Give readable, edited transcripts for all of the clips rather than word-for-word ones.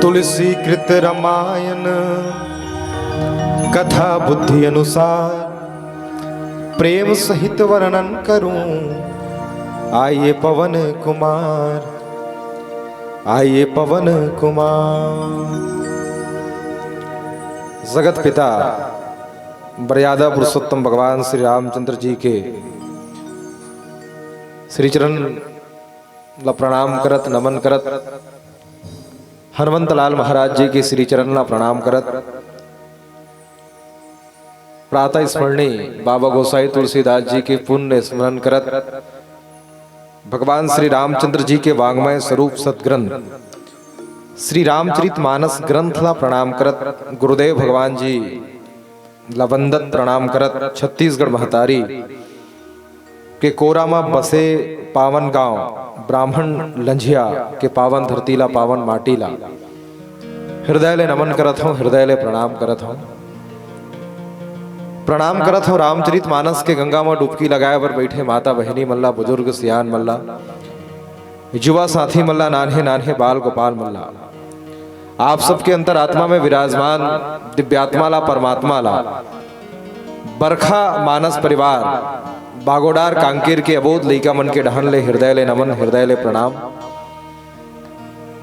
तुलसी कृत रामायण कथा बुद्धि अनुसार प्रेम सहित वर्णन करूं। आइए पवन कुमार, आइए पवन कुमार। जगत पिता मर्यादा पुरुषोत्तम भगवान श्री रामचंद्र जी के श्री चरण ला प्रणाम करत, नमन करत, हनुमंत लाल महाराज जी के श्री चरण ला प्रणाम करत, प्रातः स्मरणीय बाबा गोसाई तुलसीदास जी के पुण्य स्मरण करत, भगवान श्री रामचंद्र जी के वाङ्मय स्वरूप सदग्रंथ श्री रामचरित मानस ग्रंथ ला प्रणाम करत, गुरुदेव भगवान जी लवंदत प्रणाम करत, छत्तीसगढ़ महतारी के कोरा में बसे पावन गांव ब्राह्मण लंझिया के पावन धरतीला पावन माटीला हृदय ले नमन करत हूँ, हृदय ले प्रणाम करत हूँ। प्रणाम करत हूँ रामचरित मानस के गंगा में डुबकी लगाए पर बैठे माता बहनी मल्ला, बुजुर्ग सियान मल्ला, युवा साथी मल्ला, नान्हे नान्हे बाल गोपाल मल्ला, आप सबके अंतर आत्मा में विराजमान दिव्यात्मा ला परमात्मा ला बरखा मानस परिवार बागोडार कांकेर के अबोध लइका मन के डहन ले हृदय ले नमन, हृदय ले प्रणाम।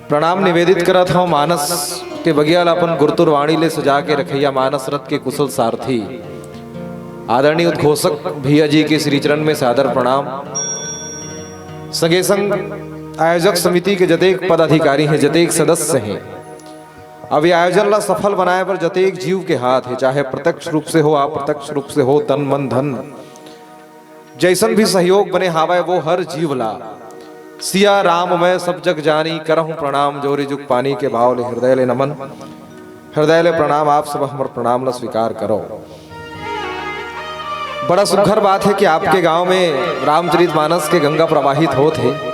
प्रणाम निवेदित करत हूँ मानस के बगिया ला अपन गुरुतुर वाणी ले सजा के रखैया मानस रथ के कुशल सारथी आदरणीय उद्घोषक भैया जी के श्री चरण में सादर प्रणाम। संगे संग आयोजक समिति के जतेक पदाधिकारी हैं, जतेक सदस्य हैं, अब ये आयोजन ला सफल बनाए पर जतेक जीव के हाथ है, चाहे प्रत्यक्ष रूप से हो, अप्रत्यक्ष रूप से हो, तन मन धन जैसन भी सहयोग बने हावे वो हर जीव ला सिया राम मैं सब जग जानी करहूं प्रणाम, जोरी जुग पानी के भाव ले हृदय ले नमन, हृदय ले प्रणाम। आप सब हमारे प्रणाम ला स्वीकार करो। बड़ा सुखर बात है कि आपके गांव में रामचरित मानस के गंगा प्रवाहित होते हैं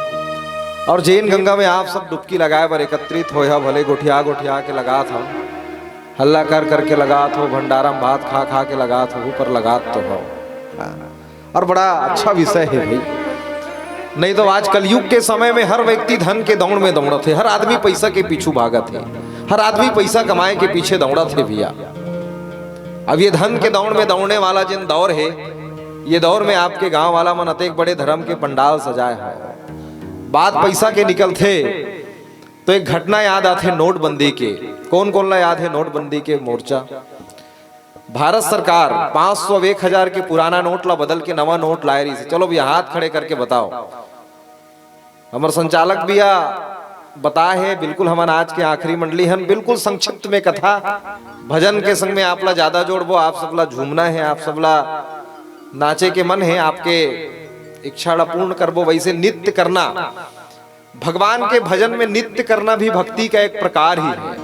और जैन गंगा में आप सब डुबकी लगाए पर एकत्रित हो, भले गोठिया गोठिया के लगात हो, हल्ला कर करके लगात हो, भंडारा में भात खा खा के लगात हो, ऊपर लगात तो हो। और बड़ा अच्छा विषय है भाई, नहीं तो आज कलयुग के समय में हर व्यक्ति धन के दौड़ में दौड़त है, हर आदमी पैसा के पीछू भागत है, हर आदमी पैसा कमाए के पीछे दौड़त है भैया। अब ये धन के दौड़ में दौड़ने वाला जिन दौर है, ये दौर में आपके गांव वाला मन अतेक बड़े धर्म के पंडाल सजाए है। बात पैसा के निकलते तो एक घटना याद आते नोटबंदी के। कौन कौन ला याद है नोटबंदी के मोर्चा? भारत सरकार 500 1000 के पुराना नोट ला बदल के नवा नोट लाए रही। चलो भैया हाथ खड़े करके बताओ। हमारे संचालक भैया बता है बिल्कुल हमारा आज के आखिरी मंडली हम बिल्कुल संक्षिप्त में कथा भजन के संग में आप ला ज्यादा जोड़बो, आप सबला झूमना है, आप सबला नाचे के मन है, आपके इच्छा पूर्ण करबो। वैसे नित्य करना, भगवान के भजन में नित्य करना भी भक्ति का एक प्रकार ही है।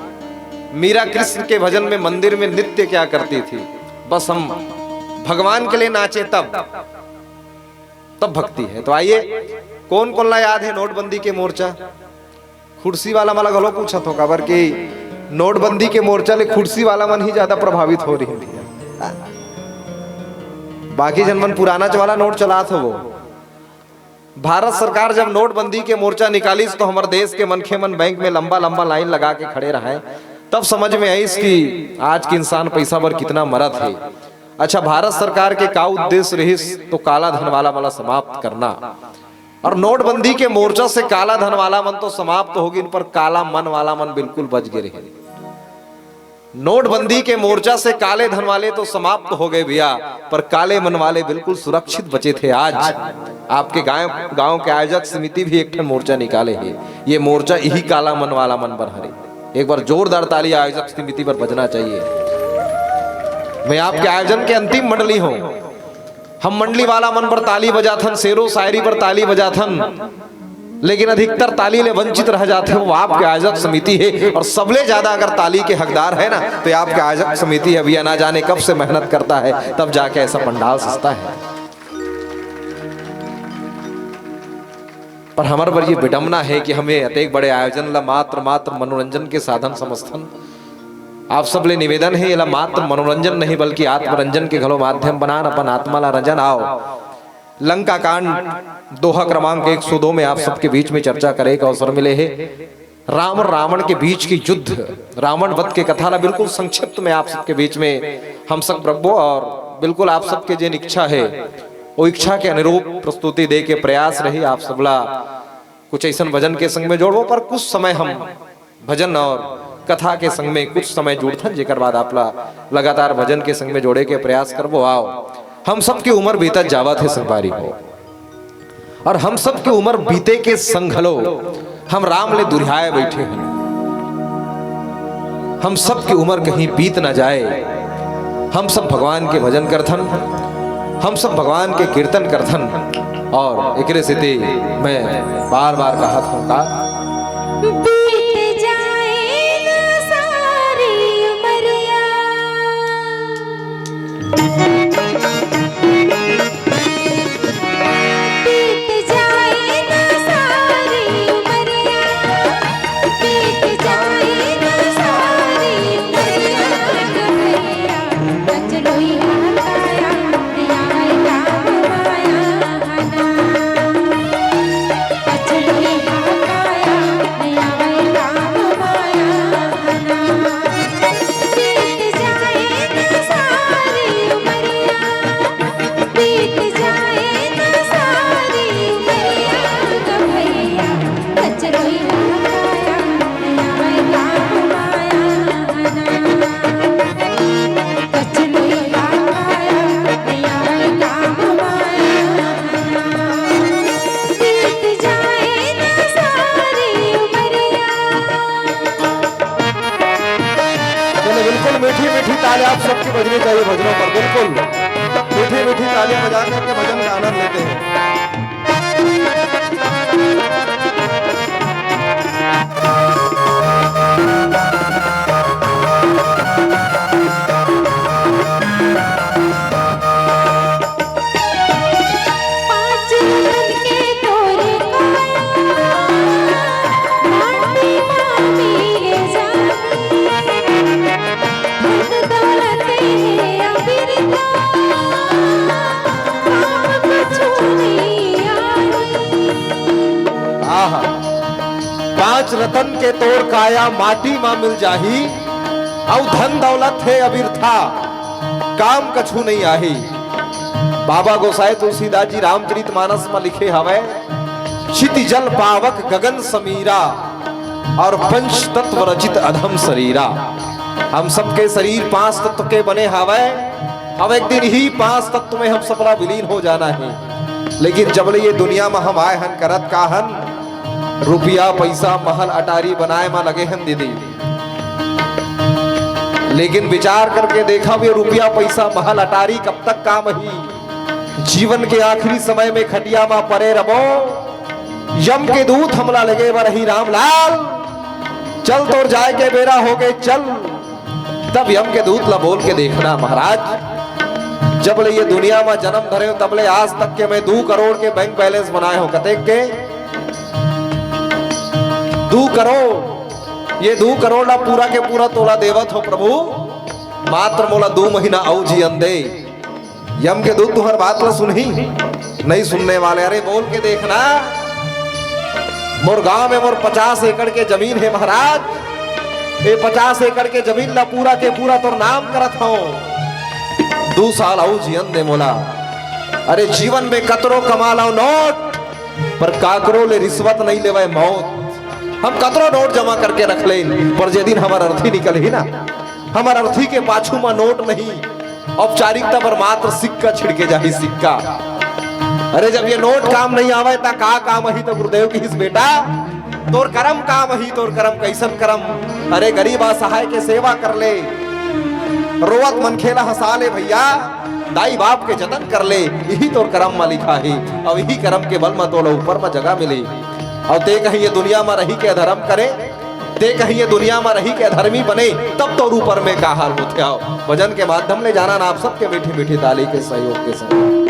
मीरा कृष्ण के भजन में मंदिर में नित्य क्या करती थी? बस हम भगवान के लिए नाचे तब भक्ति है। तो आइए कौन कौन ला याद है नोटबंदी के मोर्चा? खुर्सी वाला मला गलो पूछा तो खबर कि नोटबंदी के मोर्चा ले खुर्सी वाला मन ही ज्यादा प्रभावित हो रही थी, बाकी जनमन पुराना वाला नोट चला था। वो भारत सरकार जब नोटबंदी के मोर्चा निकाली तो हमारे देश के मनखे मन बैंक में लंबा लंबा लाइन लगा के खड़े रहे, तब समझ में आई कि आज के इंसान पैसा पर कितना मरत है। अच्छा, भारत सरकार के का उद्देश्य रही तो काला धन वाला वाला समाप्त करना, और नोटबंदी के मोर्चा से काला धन वाला मन तो समाप्त होगी, इन पर काला मन वाला मन बिल्कुल बच गए रहे। नोटबंदी के मोर्चा से काले धन वाले तो समाप्त हो गए भैया, पर काले मन वाले बिल्कुल सुरक्षित बचे थे। आज आपके गांव के आयोजक समिति भी एक मोर्चा निकाले है, ये मोर्चा यही काला मन वाला मन पर हरे। एक बार जोरदार ताली आयोजक समिति पर बजना चाहिए। मैं आपके आयोजन के अंतिम मंडली हूं, हम मंडली वाला मन पर ताली बजाथन, शेरो शायरी पर ताली बजाथन, लेकिन अधिकतर ताली ले वंचित रह जाते हैं वो आपके आयोजक समिति है। और सबले ज्यादा अगर ताली के हकदार है ना तो आपके आयोजक समिति है भैया। ना जाने कब से मेहनत करता है तब जाके ऐसा पंडाल सजता है। पर हमारे पर ये विडंबना है कि हमें अतेक बड़े आयोजन ला मात्र मनोरंजन के साधन समझथन। आप सब ले निवेदन है ये ला मात्र मनोरंजन नहीं बल्कि आत्मरंजन के घलो माध्यम बनान, अपन आत्मा ला रंजन आओ। लंका कांड दोहा क्रमांक 102 में आप सबके बीच में चर्चा करे का अवसर मिले है। राम और रावण के बीच की युद्ध, रावण वध के कथा ला बिल्कुल संक्षिप्त में आप सबके बीच में हम सब प्रभु और बिल्कुल आप सबके जिन इच्छा है वो इच्छा के अनुरूप प्रस्तुति दे के प्रयास रही। आप सबला कुछ ऐसा भजन के संग में जोड़ो, पर कुछ समय हम भजन और कथा के संग में कुछ समय जुड़थन, जेकर बाद आपला लगातार भजन के संग में जोड़े के प्रयास करबो। आओ, हम सबकी उम्र बीतत जावत है संगवारी हो, और हम सबकी उम्र बीते के संघलो हम राम ले दुरिहाए बैठे हैं। हम सबकी उम्र कहीं बीत ना जाए, हम सब भगवान के भजन करथन, हम सब भगवान के कीर्तन करथन। और एकरे से मैं बार बार कहा था का बीत जाए न सारी उमरिया, बीत जाए न सारी उमरिया, बीत जाए न सारी उमरिया, कन्हैया बचलो यहाँ काया, यहाँ राम माया हना, बचलो यहाँ काया, यहाँ राम माया हना, बीत जाए न सारी उमरिया, बीत जाए न सारी उमरिया, कन्हैया बचलो यहाँ काया, यहाँ राम माया हना, बचलो यहाँ काया, यहाँ राम माया हना, बीत जाए न सारी उमरिया। चलो बिल्कुल मीठी मीठी तालियां आप सबकी बजनी चाहिए भजनों पर, बिल्कुल मीठी मीठी तालियां बजा करके भजन का आनंद लेते हैं। पाँच रतन के तोरे काया, माटी मामी जानी, धन दौलत है अमृता, काम कछु नहीं आनी। आहा, पांच रतन के तोड़ काया माटी मां मिल जाही, औ धन दौलत है अबिरथा काम कछु नहीं आही। बाबा गोसाई तुलसीदास जी रामचरितमानस में लिखे हवे, क्षिति जल पावक गगन समीरा, और पंच तत्व रचित अधम शरीरा। हम सबके शरीर पांच तत्व के बने हवे, अब एक दिन ही पांच तत्व में हम सबला विलीन हो जाना है। लेकिन जब ये दुनिया में हम आए हन करत का हन, रुपया पैसा महल अटारी बनाए में लगे हन दीदी। लेकिन विचार करके देखा भी रुपया पैसा महल अटारी कब तक काम ही। जीवन के आखिरी समय में खटिया में परे रबो, यम के दूत हमला लगे बरही राम लाल, चल तोर जाए के बेरा हो गए चल। तब यम के दूत ला बोल के देखना महाराज, जब ले ये दुनिया में जन्म धरे तब ले आज तक के मैं 2 करोड़ के बैंक बैलेंस बनाए हो। कतेक के 2 करोड़, ये 2 करोड़ ला पूरा के पूरा तोला देवत हो प्रभु, मात्र मोला 2 महीना औ जियन दे। यम के दूत तुम्हार बात ला सुनही नहीं सुनने वाले, अरे बोल के देखना, मोर गांव में मोर 50 एकड़ के जमीन है महाराज, ये 50 एकड़ के जमीन ला पूरा के पूरा तोर नाम करत हो, 2 साल औ जियन दे मोला। अरे जीवन में कतरो कमा लाओ नोट, पर काकरो ले रिश्वत नहीं लेवे मौत। हम कतरो नोट जमा करके रख ले, पर जे दिन हमार अर्थी निकल ही ना, हमार अर्थी के पाछू में नोट नहीं, औपचारिकता पर मात्र सिक्का छिड़के जाही सिक्का। अरे जब ये नोट काम नहीं आवे ता का काम ही तो गुरुदेव की हिस बेटा, तोर कर्म काम ही, तोर कर्म कैसन कर्म। अरे गरीब असहाय के सेवा कर ले, रोवत मनखेला हंसा ले भैया, दाई बाप के जतन कर ले, यही तोर कर्म में लिखा है। और यही कर्म के बल में तोला ऊपर में जगह मिली। और ते कहीं ये दुनिया में रही के धर्म करे, ते कहीं ये दुनिया में रही के धर्मी बने, तब तो ऊपर में का हाल होते। आओ भजन के माध्यम ले जाना ना आप सबके मीठी मीठी ताली के सहयोग के साथ।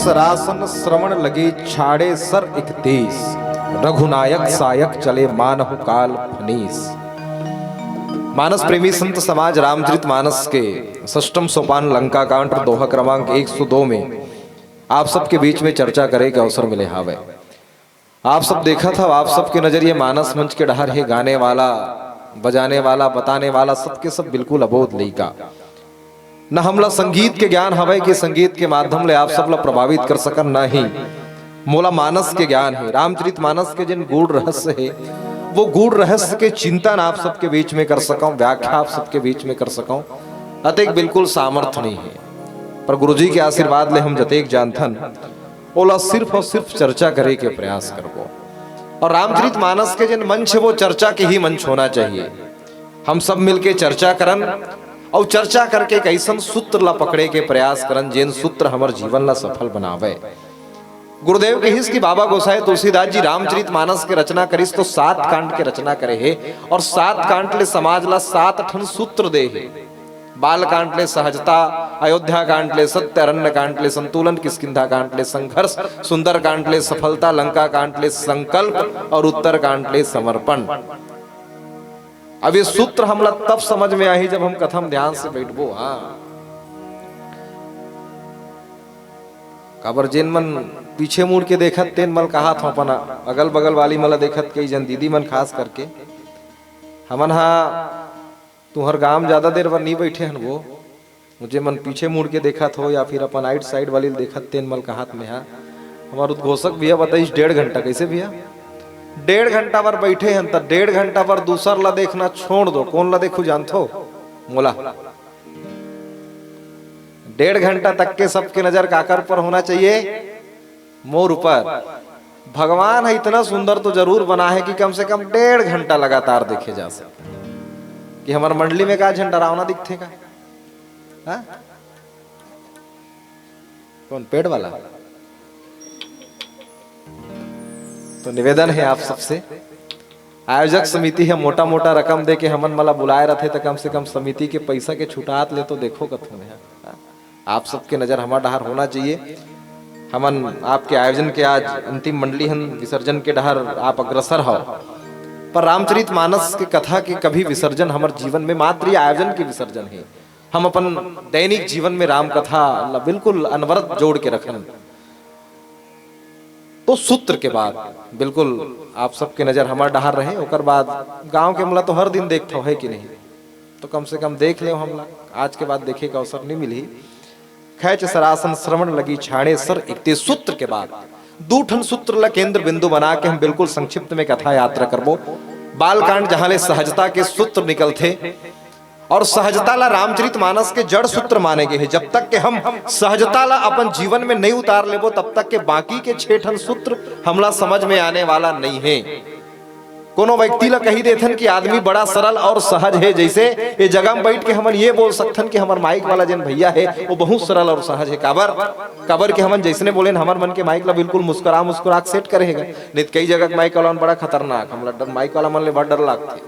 सरासन श्रवण लगे छाड़े सर 31 रघुनायक सायक चले मानहु काल फनीस। मानस प्रेमी संत समाज रामचरित मानस के षष्ठम सोपान लंका कांड दोहा क्रमांक 102 में आप सबके बीच में चर्चा करे के अवसर मिले हावे। आप सब देखा था, आप सबके नजरिए मानस मंच के डहर है गाने वाला, बजाने वाला, बताने वाला, सबके सब बिल्कुल अबोध लइका। न हमला संगीत के ज्ञान हवे कि संगीत के माध्यम ले आप सब ला प्रभावित कर सकन, न ही मोला मानस के ज्ञान है। रामचरित मानस के जिन गूढ़ रहस्य है वो गूढ़ रहस्य के चिंतन आप सबके बीच में कर सकूं, व्याख्या आप सबके बीच में कर सकूं, अतेक बिल्कुल सामर्थ्य नहीं है। पर गुरुजी के आशीर्वाद ले हम जतेक जानथन ओला सिर्फ और सिर्फ चर्चा करे के प्रयास करबो। और रामचरित मानस के जिन मंच है वो चर्चा के ही मंच होना चाहिए। हम सब मिलके चर्चा करन और चर्चा करके कैसन सूत्र ला पकड़े के प्रयास करन जिन सूत्र हमार जीवन ला सफल बनावे। गुरुदेव के हिस की बाबा गोसाई तुलसीदास जी रामचरित मानस के रचना करिस तो 7 कांड के रचना करे है और 7 कांड ले समाज ला 7 ठन सूत्र दे है। बाल कांड ले सहजता, अयोध्या कांड ले सत्य, अरण्य कांड ले संतुलन, किष्किंधा कांड ले संघर्ष, सुंदर कांड ले सफलता, लंका कांड ले संकल्प और उत्तर कांड ले समर्पण। अब ये सूत्र हमला तब समझ में आई जब हम कथम ध्यान से बैठबो। हाँ, काबर जेन मन पीछे मुड़ के देखत तेन मल कहा था अपना अगल बगल वाली मला देखत कई जन दीदी मन खास करके हमन हा तुहर गांव ज्यादा देर बर नहीं बैठे हन वो मुझे मन पीछे मुड़ के देखत हो या फिर अपन आइट साइड वाली देखत तेन मल कहात में। हाँ, हमार उद्घोषक भैया बताइस 1.5 घंटा कैसे भैया 1.5 घंटा पर बैठे हन त 1.5 घंटा पर दूसर ला देखना छोड़ दो, कौन ला देखू जानथो मोला 1.5 घंटा तक के सबके नजर काकर पर होना चाहिए, मोर ऊपर। भगवान है इतना सुंदर तो जरूर बना है कि कम से कम 1.5 घंटा लगातार देखे जा सके। कि हमारे मंडली में का झंडरावना दिखते का? हाँ? कौन पेड़ वाला? तो निवेदन है आप सबसे, आयोजक समिति है मोटा मोटा रकम दे के हमन मला बुलाए रहते तो कम से कम समिति के पैसा के छुटात ले तो देखो कथों में। आप सबके नजर हमारा डहर होना चाहिए। हमन आपके आयोजन के आज अंतिम मंडली हन विसर्जन के डहर आप अग्रसर हो, पर रामचरित मानस के कथा के कभी विसर्जन हमारे जीवन में मात्र ये आयोजन के विसर्जन है। हम अपन दैनिक जीवन में राम कथा बिल्कुल अनवरत जोड़ के रखन। तो सूत्र के बाद बिल्कुल आप सबके नजर हमार डहार रहे। ओकर बाद गांव के मला तो हर दिन देखता है कि नहीं, तो कम से कम देख ले हमला। आज के बाद देखे का अवसर नहीं मिली। खैच सरासन श्रवण लगी छाड़े सर 31 सूत्र के बाद 2 ठन सूत्र ला केंद्र बिंदु बना के हम बिल्कुल संक्षिप्त में कथा यात्रा करबो। बालकांड जहां ले सहजता के सूत्र निकलते और सहजता ला रामचरित मानस के जड़ सूत्र माने गए हैं। जब तक के हम सहजता ला अपन जीवन में नहीं उतार लेबो तब तक के बाकी के 6 ठन सूत्र हमला समझ में आने वाला नहीं है। कोनो व्यक्ति ला कही देथन कि आदमी बड़ा सरल और सहज है, जैसे ये जगह में बैठ के हमन ये बोल सकथन कि हमार माइक वाला जन भैया है वो बहुत सरल और सहज है। काबर के हमन जैसने बोले हमार मन के माइक ला बिल्कुल मुस्कुरा सेट करेगा। नहीं कई जगह माइक वाला बड़ा खतरनाक, हमला डर माइक वाला मन ले बड़ा डर लगता है।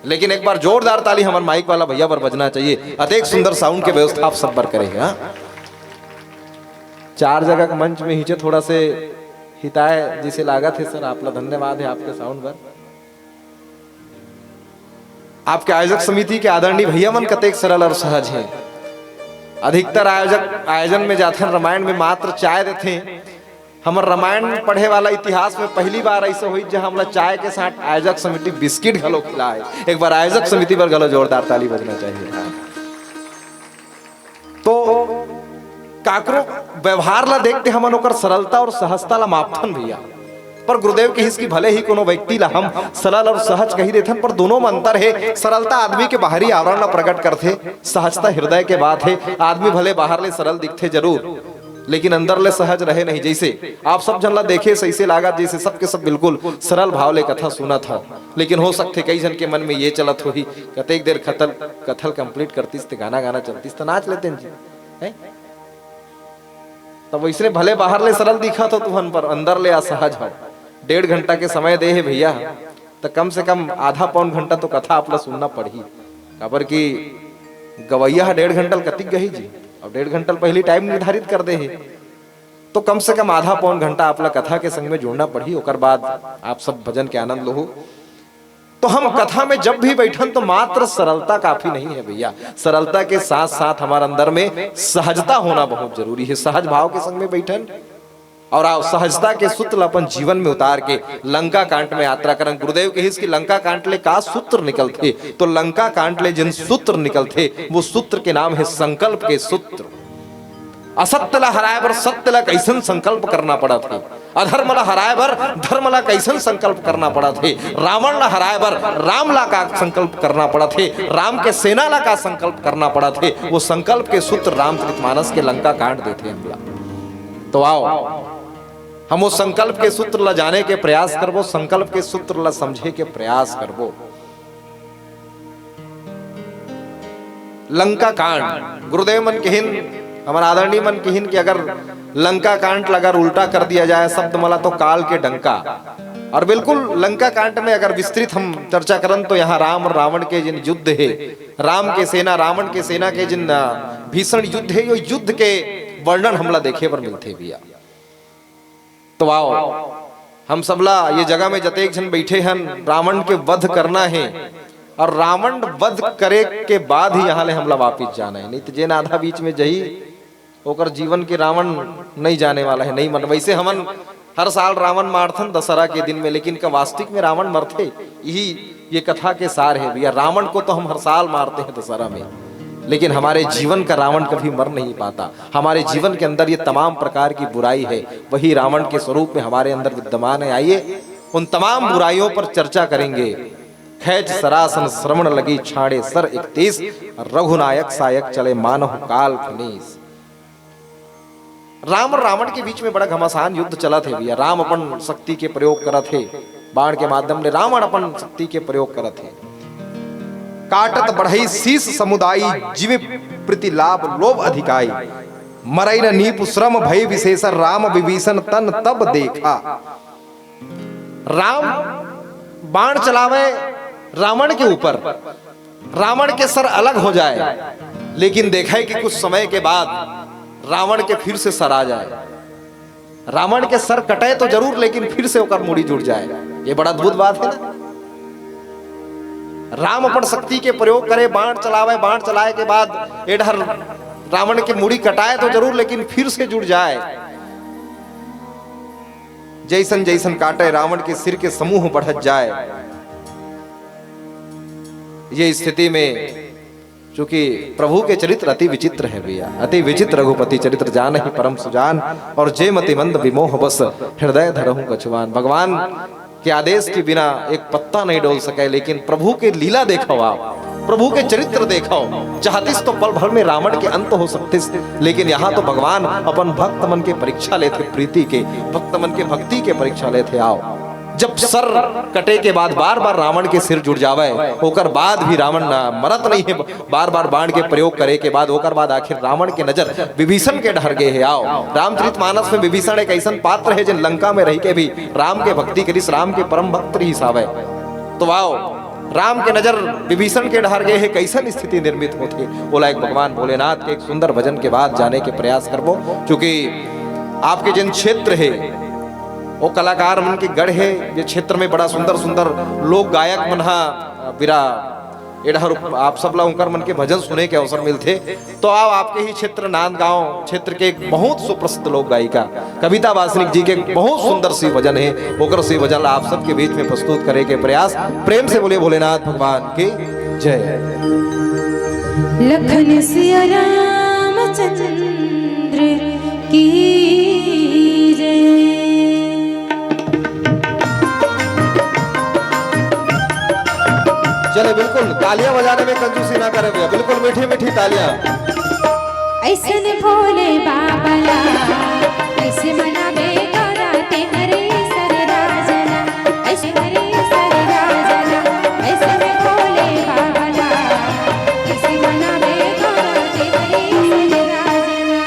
लेकिन एक बार जोरदार ताली हमार माइक वाला भैया पर बजना चाहिए। अतेक सुंदर साउंड के व्यवस्था आप सब पर करेगा। 4 जगह का मंच में हिचे थोड़ा से हिताए जिसे लागत है सर, आप ला धन्यवाद है आपके साउंड पर। आपके आयोजक समिति के आदरणीय भैया मन कतेक सरल और सहज हैं। अधिकतर आयोजक आयोजन में जाते रामायण में मात्र चाय देते। हमारे रामायण पढ़े वाला इतिहास में पहली बार ऐसा हुई जहां हमला चाय के साथ आयोजक समिति बिस्किट घलो खिलाए। एक बार आयोजक समिति पर गलो जोरदार ताली बजना चाहिए। तो काकरो व्यवहार ला देखते हमन ओकर सरलता और सहजता ला मापथन भैया। पर गुरुदेव के हिस की भले ही कोनो व्यक्ति ला हम सरल और सहज कही देथन, पर दोनों में अंतर है। सरलता आदमी के बाहरी आवरण ला प्रकट करथे, सहजता हृदय के बात है। आदमी भले बाहर ले सरल दिखते जरूर, लेकिन अंदर ले सहज रहे नहीं। जैसे आप सब जन ला देखे सही लागा जैसे सबके सब बिल्कुल सरल भाव ले कथा सुना था, लेकिन हो सकते कई जन के मन में ये चलत हो ही कतेक देर कथल कंप्लीट करतीस ते गाना चलतीस तो नाच लेते जी। तब वैसे भले बाहर ले सरल दिखा तो तुहन पर अंदर ले असहज हो। 1.5 घंटा के समय दे है भैया, तो कम से कम आधा पौन घंटा तो कथा आप ला सुनना पड़ी। काबर की गवैया 1.5 घंटा कतिक गही जी, और 1.5 घंटा पहले टाइम निर्धारित कर दे है। तो कम से कम आधा पौन घंटा आपला कथा के संग में जुड़ना पड़ी, ओकर बाद आप सब भजन के आनंद लो। तो हम कथा में जब भी बैठन तो मात्र सरलता काफी नहीं है भैया, सरलता के साथ साथ हमारे अंदर में सहजता होना बहुत जरूरी है। सहज भाव के संग में बैठन और आप सहजता के सूत्र अपन जीवन में उतार के लंका कांड में यात्रा करन। गुरुदेव के हिस की लंका कांड ले का सूत्र निकलते, तो लंका कांड ले जिन सूत्र निकलते वो सूत्र के नाम है संकल्प के सूत्र। असत्य ला हराए बर सत्य ला कैसन संकल्प करना पड़ा थे, अधर्म ला हराए बर धर्म ला कैसन संकल्प करना पड़ा थे, रावण ला हराए बर राम ला का संकल्प करना पड़ा थे, राम के सेना ला का संकल्प करना पड़ा थे। वो संकल्प के सूत्र रामचरितमानस के लंका कांड देते हमला। तो आओ हम वो संकल्प के सूत्र ला जाने के प्रयास करबो, संकल्प के सूत्र ला समझे के प्रयास करबो। लंका कांड गुरुदेव मन कहिन, हमारा आदरणीय मन कहिन कि अगर लंका कांड अगर उल्टा कर दिया जाए शब्द मला तो काल के डंका। और बिल्कुल लंका कांड में अगर विस्तृत हम चर्चा करन तो यहाँ राम और रावण के जिन युद्ध है, राम के सेना रावण के सेना के जिन भीषण युद्ध है, यो युद्ध के वर्णन हमला देखे पर मिलते भैया। तो आओ हम सबला ये जगह में जतेक जन बैठे हन, रावण के वध करना है और रावण वध करे के बाद ही यहाँ ले हमला वापिस जाना है, नहीं तो जेन आधा बीच में जही ओकर जीवन के रावण नहीं जाने वाला है, नहीं मन। वैसे हमन हर साल रावण मारथन दशहरा के दिन में, लेकिन का वास्तविक में रावण मरते, यही ये कथा के सार है भैया। रावण को तो हम हर साल मारते हैं दशहरा में, लेकिन हमारे जीवन का रावण कभी मर नहीं पाता। हमारे जीवन के अंदर ये तमाम प्रकार की बुराई है, वही रावण के स्वरूप में हमारे अंदर विद्यमान है। आइए उन तमाम बुराइयों पर चर्चा करेंगे। खैच सरासन श्रवण लगी छाड़े सर 31, रघुनायक सायक चले मानव काल फनीस। राम और रावण के बीच में बड़ा घमासान युद्ध चला थे भैया। राम अपन शक्ति के प्रयोग करत थे, बाण के माध्यम से रावण अपन शक्ति के प्रयोग करत थे। काटत बढ़ई शीस समुदायी जीव प्रति लाभ लोभ अधिकाई, मरई न नीप श्रम भय विशेषर राम विभीषण तन तब देखा। राम बाण चलावे रावण के ऊपर, रावण के सर अलग हो जाए, लेकिन देखा कि कुछ समय के बाद रावण के फिर से सर आ जाए। रावण के सर कटे तो जरूर, लेकिन फिर से ओकर मुड़ी जुड़ जाए। ये बड़ा अद्भुत बात है ना। राम अपन शक्ति के प्रयोग करे, बाण चलावे, बाण चलाए के बाद एडहर रावण के मुड़ी कटाए तो जरूर, लेकिन फिर से जुड़ जाए। जैसन जैसन काटे रावण के सिर के समूह बढ़त जाए। ये स्थिति में चूंकि प्रभु के चरित्र अति विचित्र है भैया, अति विचित्र रघुपति चरित्र जान ही परम सुजान, और जय मति मंद विमोह बस हृदय धरहु कछुआन। भगवान के आदेश के बिना एक पत्ता नहीं डोल सके, लेकिन प्रभु के लीला देखो, आप प्रभु के चरित्र देखो। चाहतिस तो पल भर में रावण के अंत हो सकते, लेकिन यहाँ तो भगवान अपन भक्त मन के परीक्षा लेते, प्रीति के भक्त मन के भक्ति के परीक्षा लेते। आओ जब सर कटे के बाद बार बार रावण के सिर जुड़ जावे, ओकर बाद भी रावण मरत नहीं है, बार बार बाण के प्रयोग करे के बाद ओकर बाद आखिर रावण के नजर विभीषण के ढर गए है। आओ रामचरितमानस में विभीषण एक ऐसा पात्र है जिन लंका में रह के भी राम के भक्ति करिस, राम के परम भक्त रही सावे। तो आओ राम के नजर विभीषण के ढार गए है, कैसन स्थिति निर्मित होती। बोला एक भगवान भोलेनाथ के एक सुंदर भजन के बाद जाने के प्रयास करबो, क्योंकि आपके जिन क्षेत्र है वो कलाकार मन के गढ़ है। ये क्षेत्र में बड़ा सुंदर सुंदर लोक गायक मन बिरा एडहर आप सब ला उनकर मन के भजन सुने के अवसर मिलते। तो आओ आपके ही क्षेत्र नांदगांव क्षेत्र के एक बहुत सुप्रसिद्ध लोक गायिका कविता वासनिक जी के बहुत सुंदर सी भजन है, ओकर सी भजन आप सबके बीच में प्रस्तुत करे के प्रयास। प्रेम से बोले भोलेनाथ भगवान की जय। लखन सिया रामचंद्र की जय। चले बिल्कुल तालियां बजाने में कंजूसी ना करे भैया, बिल्कुल मीठी मीठी तालियां। ऐसे ने भोले बाबा ऐसे मनावे कराते हरे सर राजना, ऐसे हरे सर राजना, ऐसे ने भोले बाबा ऐसे मनावे कराते हरे सर राजना।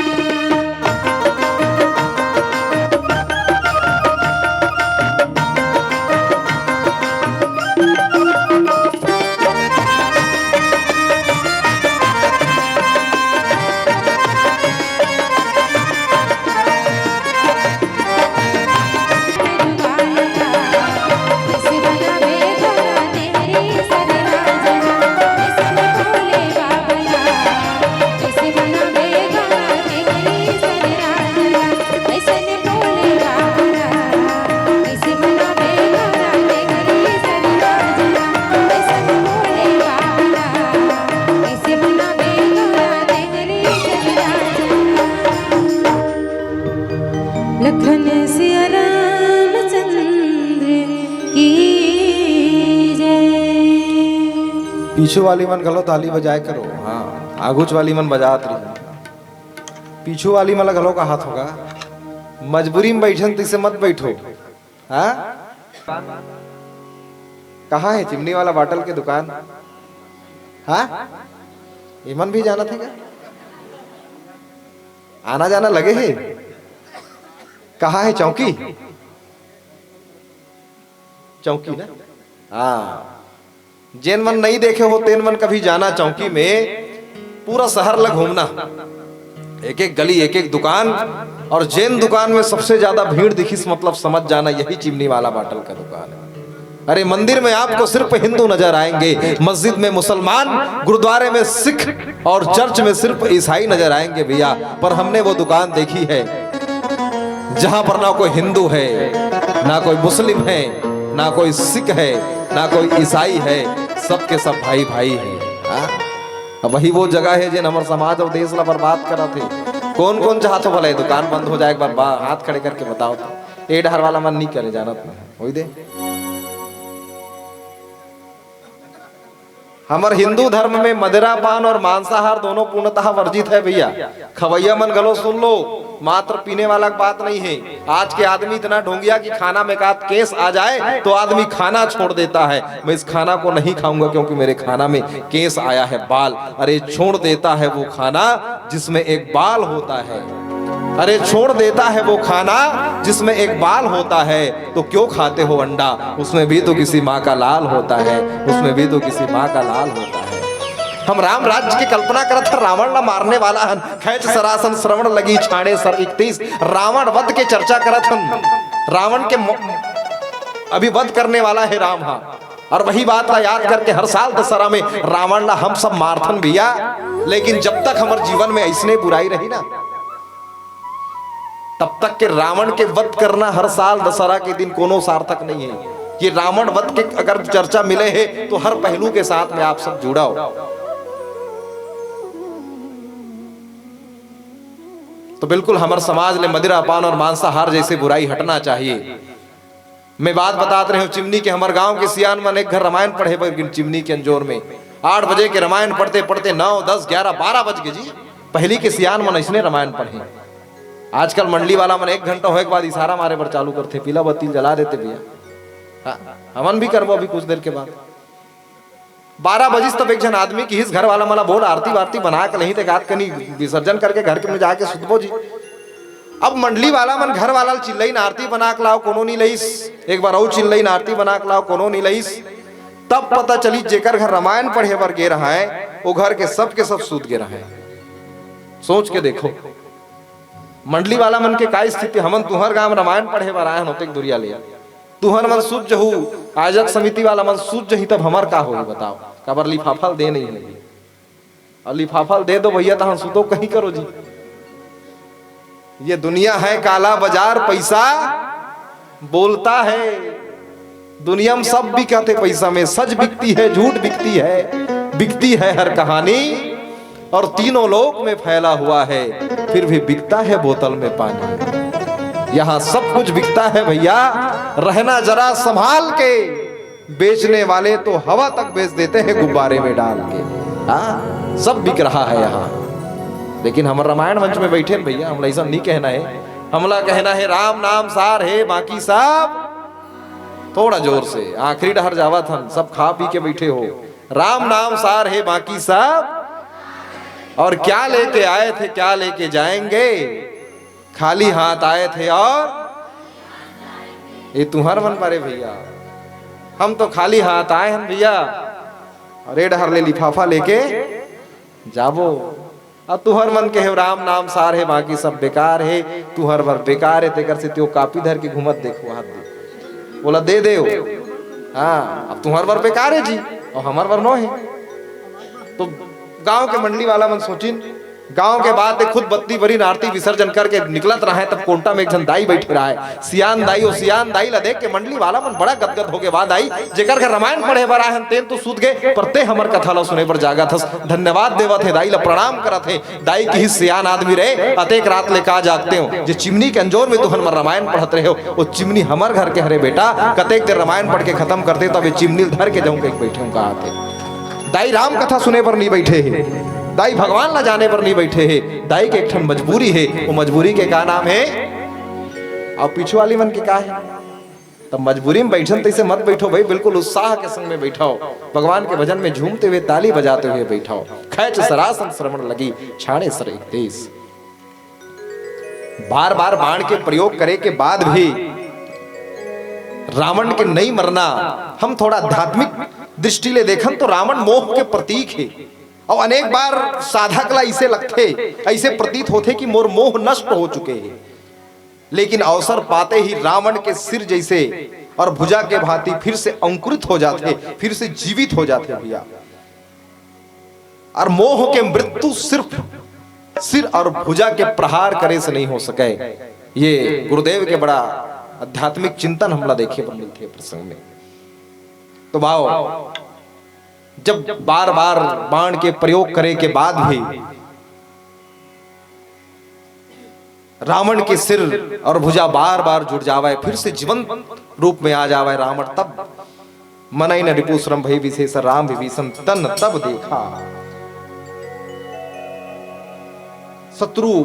पीछू वाली मन गलो ताली बजाए करो। हाँ, आगुच वाली मन बजात रही, पीछू वाली मन गलो का हाथ होगा। मजबूरी में बैठन तिसे मत बैठो। हाँ, कहाँ है चिमनी वाला बाटल की दुकान? हाँ, ईमन भी जाना था क्या? आना जाना लगे है। कहाँ है चौकी? चौकी ना? हाँ, जेन मन नहीं देखे हो तेन मन कभी जाना चौकी में। पूरा शहर लग घूमना, एक एक गली एक एक दुकान, और जेन दुकान में सबसे ज्यादा भीड़ दिखिस मतलब समझ जाना यही चिमनी वाला बाटल का दुकान है। अरे मंदिर में आपको सिर्फ हिंदू नजर आएंगे, मस्जिद में मुसलमान, गुरुद्वारे में सिख और चर्च में सिर्फ ईसाई नजर आएंगे भैया। पर हमने वो दुकान देखी है जहां पर ना कोई हिंदू है, ना कोई मुस्लिम है, ना कोई सिख है, ना कोई ईसाई है, सबके सब भाई भाई है। अब वही वो जगह है जिन हमारे समाज और देश ला बर्बाद करा थे। कौन कौन चाहते भले दुकान बंद हो जाए? एक बार हाथ खड़े करके बताओ तो। ए डहर वाला मन नहीं करे जानत नहीं दे। हमार हिंदू धर्म में मदिरा पान और मांसाहार दोनों पूर्णतः वर्जित है भैया। खवैया मन गलो सुन लो, मात्र पीने वाला बात नहीं है। आज के आदमी इतना ढोंगिया कि खाना में का केस आ जाए तो आदमी खाना छोड़ देता है। मैं इस खाना को नहीं खाऊंगा क्योंकि मेरे खाना में केस आया है, बाल। अरे छोड़ देता है वो खाना जिसमें एक बाल होता है। अरे छोड़ देता है वो खाना जिसमें एक बाल होता है, तो क्यों खाते हो अंडा? उसमें भी तो किसी माँ का लाल होता है, उसमें भी तो किसी माँ का लाल होता है। हम राम राज्य की कल्पना करत हन, रावण ला मारने वाला हन, खैच सरासन श्रवण लगी छाड़े सर 31। रावण वध के चर्चा करत हन, रावण के अभी वध करने वाला है राम। हाँ, और वही बात ला याद करके हर साल दशहरा में रावण ला हम सब मारथन भैया। लेकिन जब तक हमारे जीवन में ऐसने बुराई रही ना, तब तक के रावण के वध करना हर साल दशहरा के दिन कोनो सार्थक नहीं है। ये रावण वध के अगर चर्चा मिले है तो हर पहलू के साथ में आप सब जुड़ा हो। तो बिल्कुल हमारे समाज में मदिरा पान और मांसाहार जैसे बुराई हटना चाहिए। मैं बात बताते रहे हूँ चिमनी के, हमारे गांव के सियान मन एक घर रामायण पढ़े पर चिमनी के अंजोर में 8 बजे के रामायण पढ़ते पढ़ते 9, 10, 11, 12 बज गए जी। पहली के सियान मन ऐसने रामायण पढ़े। आजकल मंडली वाला मन 1 घंटा होए के बाद इशारा मारे पर चालू करते, पीला बत्ती जला देते भैया। हाँ, हमन भी करबो अभी कुछ देर के बाद। 12 बजे तब एक जन आदमी की हिस घर वाला मला बोल आरती वारती बना के नहीं गात कनी विसर्जन करके घर के में जाके सुतबो जी। अब मंडली वाला मन घर वाला चिल्लाई न आरती बना के लाओ, कोनो नहीं लईस। एक बार और चिल्लाई न आरती बना के लाओ, कोनो नहीं लईस। तब पता चली जेकर घर रामायण पढ़े बर गे रहा है वो घर के सब सूत गे रहा है। सोच के देखो मंडली वाला मन के का स्थिति। हमन तुहर गांव रामायण पढ़े बर आए होते दुरिया ले, तुहर मन सूझ जहू, आयोजक समिति वाला मन सूझ जही, तब हमार का होई बताओ? कबर लिफाफा दे नहीं है, और लिफाफा दे दो भैया तो हम सुतो कहीं करो जी। ये दुनिया है काला बाजार, पैसा बोलता है। दुनिया में सब बिकते पैसा में, सच बिकती है, झूठ बिकती है हर कहानी, और तीनों लोक में फैला हुआ है। फिर भी बिकता है बोतल में पानी। यहाँ सब कुछ बिकता है भैया, रहना जरा संभाल के। बेचने वाले तो हवा तक बेच देते हैं गुब्बारे में डाल के। हाँ, सब बिक रहा है यहाँ। लेकिन हम रामायण मंच में बैठे भैया, हमला ऐसा नहीं कहना है। हमला कहना है राम नाम सार है, बाकी सब थोड़ा जोर से आखिरी डहर जावा था, सब खा पी के बैठे हो। राम नाम सार है, बाकी सब। और क्या लेके आए थे, क्या लेके जाएंगे? खाली हाथ आए थे और ये तुम्हार मन पारे भैया। हम तो खाली हाथ आए हैं भैया, अरे डहर ले लिफाफा लेके जाबो। अब तुहर मन के है राम नाम सार है, बाकी सब बेकार है। तुहर बर बेकार है, तेकर से त्यो कापी धर के घूमत देखो, हाथ दे बोला दे दे। हाँ, अब तुहर बर बेकार है जी और हमार बर नो है। तो गांव के मंडली वाला मन सोचिन, गांव के बाद खुद बत्ती भरी आरती विसर्जन करके निकलत रहा है, तब कोंटा में एक जन दाई बैठे रहा है, सियान दाई। और सियान दाई ला देख के मंडली वाला मन बड़ा गदगद हो के बाद आई, जेकर घर रामायण पढ़े बर आए तेन तो सूत गए, परते हमर कथा ला सुने बर जागा थस। धन्यवाद देवत है, दाई ला प्रणाम करत है। दाई की ही सियान आदमी रहे, अतेक रात ले का जागते हो, जे चिमनी के अंजोर में तुहन रामायण पढ़त रहे हो, वो चिमनी हमर घर के हरे बेटा। कतेक देर रामायण पढ़ के खत्म करते तब ये चिमनी धर के जाऊं के बैठे का आते। दाई राम कथा सुने पर नहीं बैठे है, दाई भगवान ला जाने पर नहीं बैठे है, दाई के एक ठन मजबूरी है। वो मजबूरी के का नाम है? और पीछे वाली मन के का है? तब मजबूरी में बैठन तो इसे मत बैठो भाई, बिल्कुल उत्साह के संग में बैठाओ, भगवान के भजन में झूमते हुए ताली बजाते हुए बैठाओ। खैच सरासन श्रवण लगी छाणे सर देश। बार बार बाण के प्रयोग करे के बाद भी रावण के नहीं मरना, हम थोड़ा आध्यात्मिक दृष्टि ले देखन तो रावण मोह के प्रतीक है। और अनेक बार साधक ला इसे लगते, ऐसे प्रतीत होते कि मोर मोह नष्ट हो चुके हैं, लेकिन अवसर पाते ही रावण के सिर जैसे और भुजा के भांति फिर से अंकुरित हो जाते, फिर से जीवित हो जाते भैया। और मोह के मृत्यु सिर्फ सिर और भुजा के प्रहार करे से नहीं हो सके। ये गुरुदेव के बड़ा आध्यात्मिक चिंतन हमला देखे पर मिलते हैं प्रसंग में। तो भाव जब बार बार बाण के प्रयोग करे के बाद भी रावण के सिर और भुजा बार बार जुड़ जावे, फिर से जीवंत रूप में आ जावे रावण, तब मनई न रिपु श्रम भई विशेष राम विभीषण तन तब देखा। शत्रु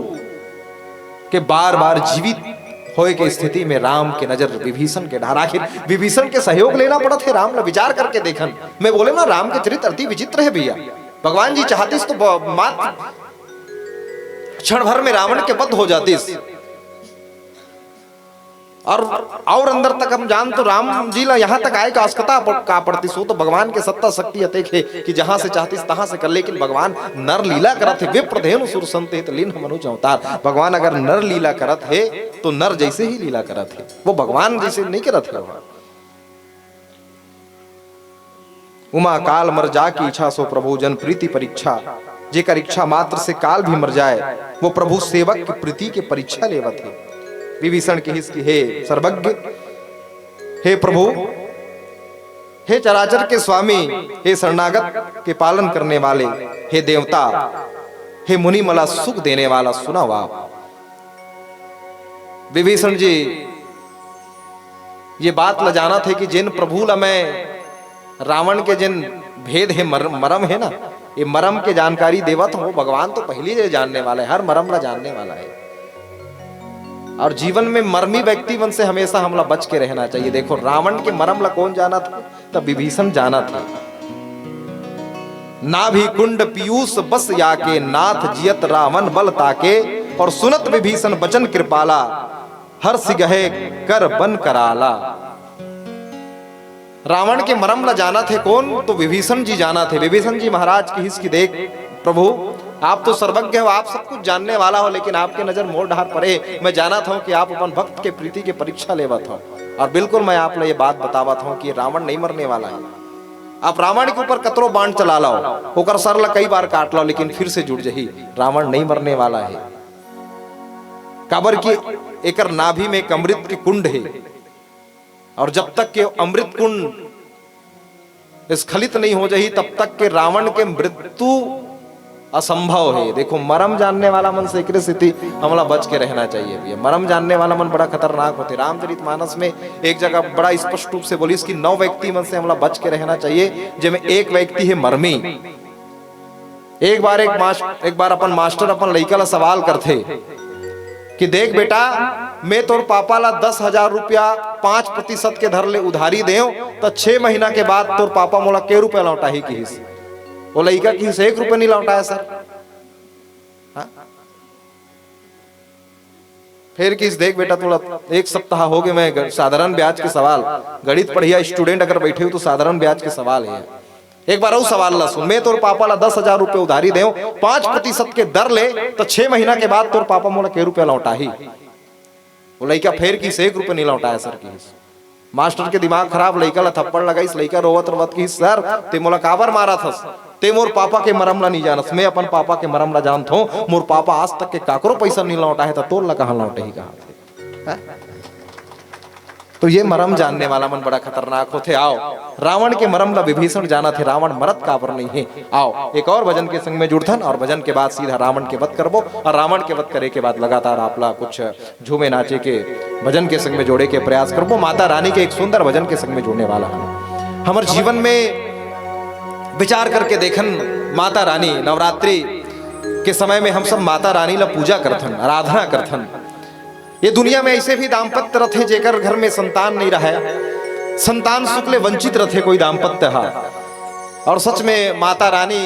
के बार बार जीवित होए के स्थिति में राम के नजर विभीषण के ढार। आखिर विभीषण के सहयोग लेना पड़ा थे राम ने, विचार करके देखन। मैं बोले ना राम के चरित्र अति विचित्र है भैया। भगवान जी चाहते तो मात्र क्षण भर में रावण के वध हो जाते, और अंदर तक हम जान तो राम जी ला यहाँ तक आए का अस्कता का पड़ती सो तो भगवान के सत्ता शक्ति अतेक है कि जहां से चाहती तहां से कर। लेकिन भगवान नर लीला करत है, विप्रधेनु सुर संत हित लीन मनुज अवतार। भगवान अगर नर लीला करत है तो नर जैसे ही लीला करत है, वो भगवान जैसे नहीं करत है। उमा काल मर जा की इच्छा सो प्रभु जन प्रीति परीक्षा। जेकर इच्छा मात्र से काल भी मर जाए वो प्रभु सेवक की प्रीति के परीक्षा लेवत है। विभीषण की हिस की हे सर्वज्ञ, हे प्रभु, हे चराचर के स्वामी, हे शरणागत के पालन करने वाले, हे देवता, हे मुनि मला सुख देने वाला, सुना वाह। विभीषण जी ये बात ल जाना थे कि जिन प्रभु ला मैं रावण के जिन भेद है मरम है ना, ये मरम के जानकारी देवत हो भगवान तो पहले ही जानने वाला है, हर मरम ला जानने वाला है। और जीवन में मर्मी व्यक्ति मन से हमेशा हमला बच के रहना चाहिए। देखो रावण के मरम ला कौन जाना था? तब विभीषण जाना था। ना भी कुंड पीयूष बस याके नाथ जियत रावण बल ताके। और सुनत विभीषण बचन कृपाला हर सिगहे कर बन कराला। रावण के मरम ला जाना थे कौन? तो विभीषण जी जाना थे। विभीषण जी महाराज की हिस की देख, प्रभु आप तो सर्वज्ञ हो, आप सब कुछ जानने वाला हो, लेकिन आपके नजर मोड़ ढार पड़े। मैं जाना था कि आप अपन भक्त के प्रीति की परीक्षा लेवत हो, और बिल्कुल मैं आप ये बात बतावत हूं कि रावण नहीं मरने वाला है। आप रावण के ऊपर कतरो बाण चला लो, होकर सर ला कई बार काट लो, लेकिन फिर से जुड़ जही। रावण नहीं मरने वाला है। काबर की एकर नाभि में एक अमृत की कुंड है, और जब तक के अमृत कुंड स्खलित नहीं हो जाही तब तक के रावण के मृत्यु असंभव है। देखो मरम जानने वाला मन से एक स्थिति हमला बच के रहना चाहिए भैया। मरम जानने वाला मन बड़ा खतरनाक होते। रामचरितमानस में एक जगह बड़ा स्पष्ट रूप से बोली कि 9 व्यक्ति मन से हमला बच के रहना चाहिए, जिसमें एक व्यक्ति है मर्मी। एक बार अपन मास्टर अपन लड़का ला सवाल करते कि देख बेटा, मैं तोर पापा ला 10,000 रुपया 5% के धर ले उधारी दे तो 6 महीना के बाद तोर पापा मोला के रुपया लौटा ही की हिस्से। वो लड़का की 1 रुपया नहीं लौटाया सर। हा? फिर किस देख बेटा, थोड़ा 1 सप्ताह हो गए मैं साधारण ब्याज के सवाल गणित पढ़िया स्टूडेंट अगर बैठे हो तो साधारण ब्याज के सवाल है। एक बार वो सवाल ला सुन, मैं तोर पापा ला 10,000 रुपये उधारी दे 5% के दर ले तो 6 महीना के बाद तोर पापा मोला के रुपया लौटा ही। वो लड़का फिर किस 1 रुपया नहीं लौटाया सर की। मास्टर के दिमाग खराब, लड़का ला थप्पड़ लगा, इस लड़का रोवत रोवत की सर ते मोला काबर मारा थस, ते मोर पापा के मरम ला नहीं जानस, मैं अपन पापा के मरम ला जानत हूं। मोर पापा आज तक के काकरो पैसा नहीं लौटा है तो तोर ला कहां लौटे ही कहां थे। तो ये मरम जानने वाला मन बड़ा खतरनाक होते। आओ रावण के मरम ला विभीषण जाना थे, रावण मरत काबर नहीं है। आओ एक और भजन के संग में जुड़थन, और भजन के बाद सीधा रावण के वध करबो, और रावण के वध करे के बाद लगातार आपला कुछ झूमे नाचे के भजन के संग में जोड़े के प्रयास करबो। माता रानी के एक सुंदर भजन के संग में जुड़ने वाला है। हमारे जीवन में विचार करके देखन माता रानी नवरात्रि के समय में हम सब माता रानी ला पूजा करथन, आराधना करथन। ये दुनिया में ऐसे भी दाम्पत्य रथे जेकर घर में संतान नहीं रहा, संतान सुख ले वंचित रथे कोई दाम्पत्य हा। और सच में माता रानी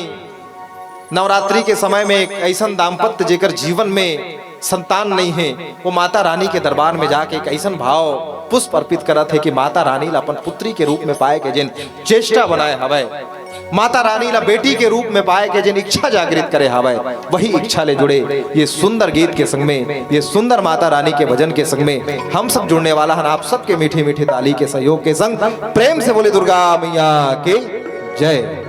नवरात्रि के समय में एक ऐसा दाम्पत्य जेकर जीवन में संतान नहीं है, वो माता रानी के दरबार में जाके एक ऐसा भाव पुष्प अर्पित करत है कि माता रानी ला अपन पुत्री के रूप में पाए के जिन चेष्टा बनाए हवै, माता रानी ला बेटी के रूप में पाए के जिन इच्छा जागृत करे हवै, वही इच्छा ले जुड़े ये सुंदर गीत के संग में, ये सुंदर माता रानी के भजन के संग में हम सब जुड़ने वाला है। आप सबके मीठे मीठे ताली के सहयोग के संग प्रेम से बोले दुर्गा मैया की जय।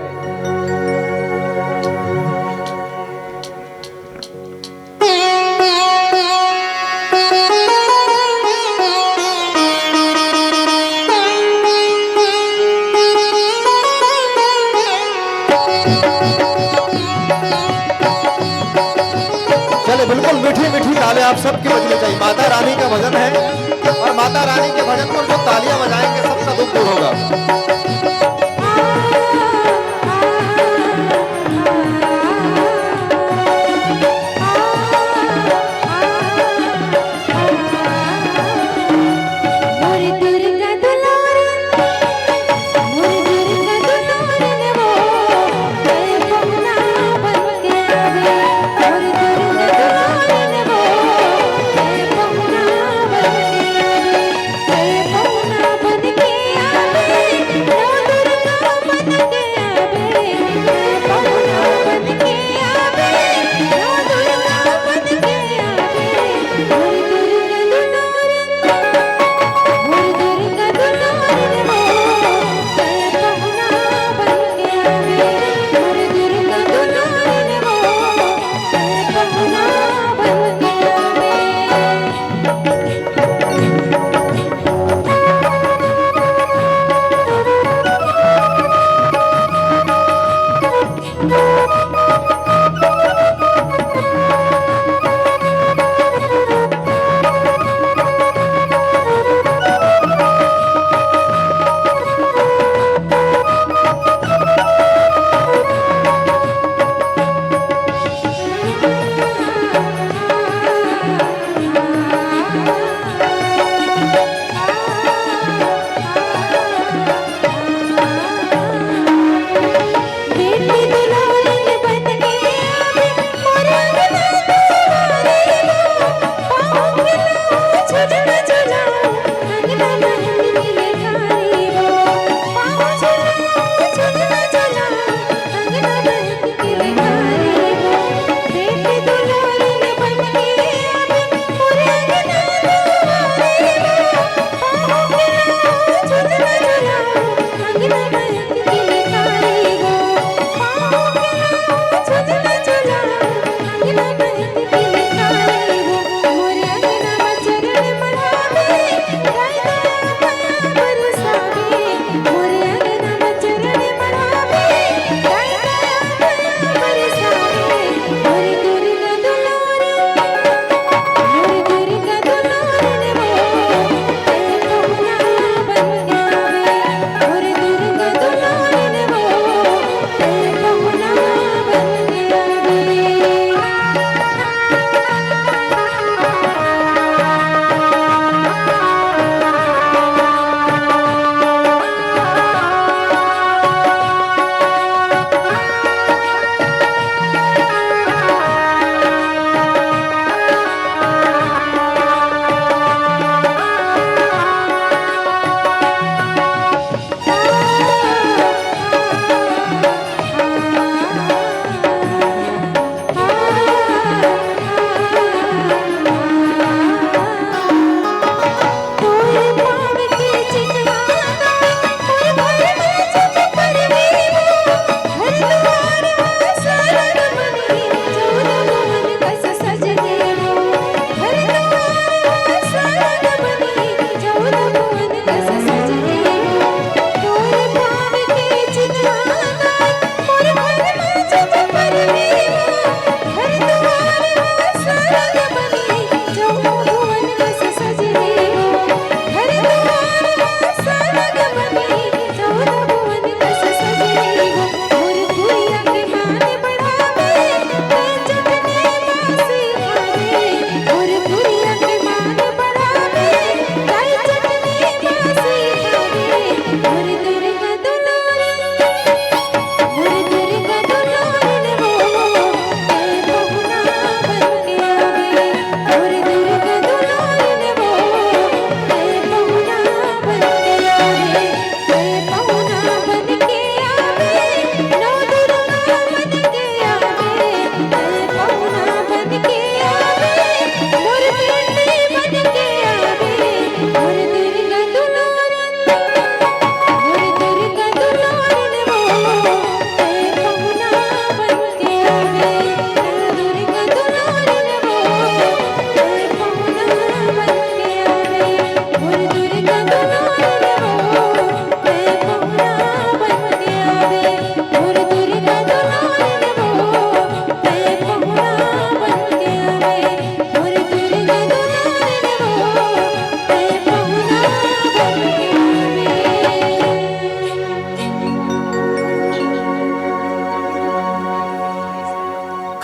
बिल्कुल मीठी मीठी ताले आप सबकी बजनी चाहिए। माता रानी का भजन है और माता रानी के भजन पर जो तालियां बजाएंगे सबका दुख दूर होगा।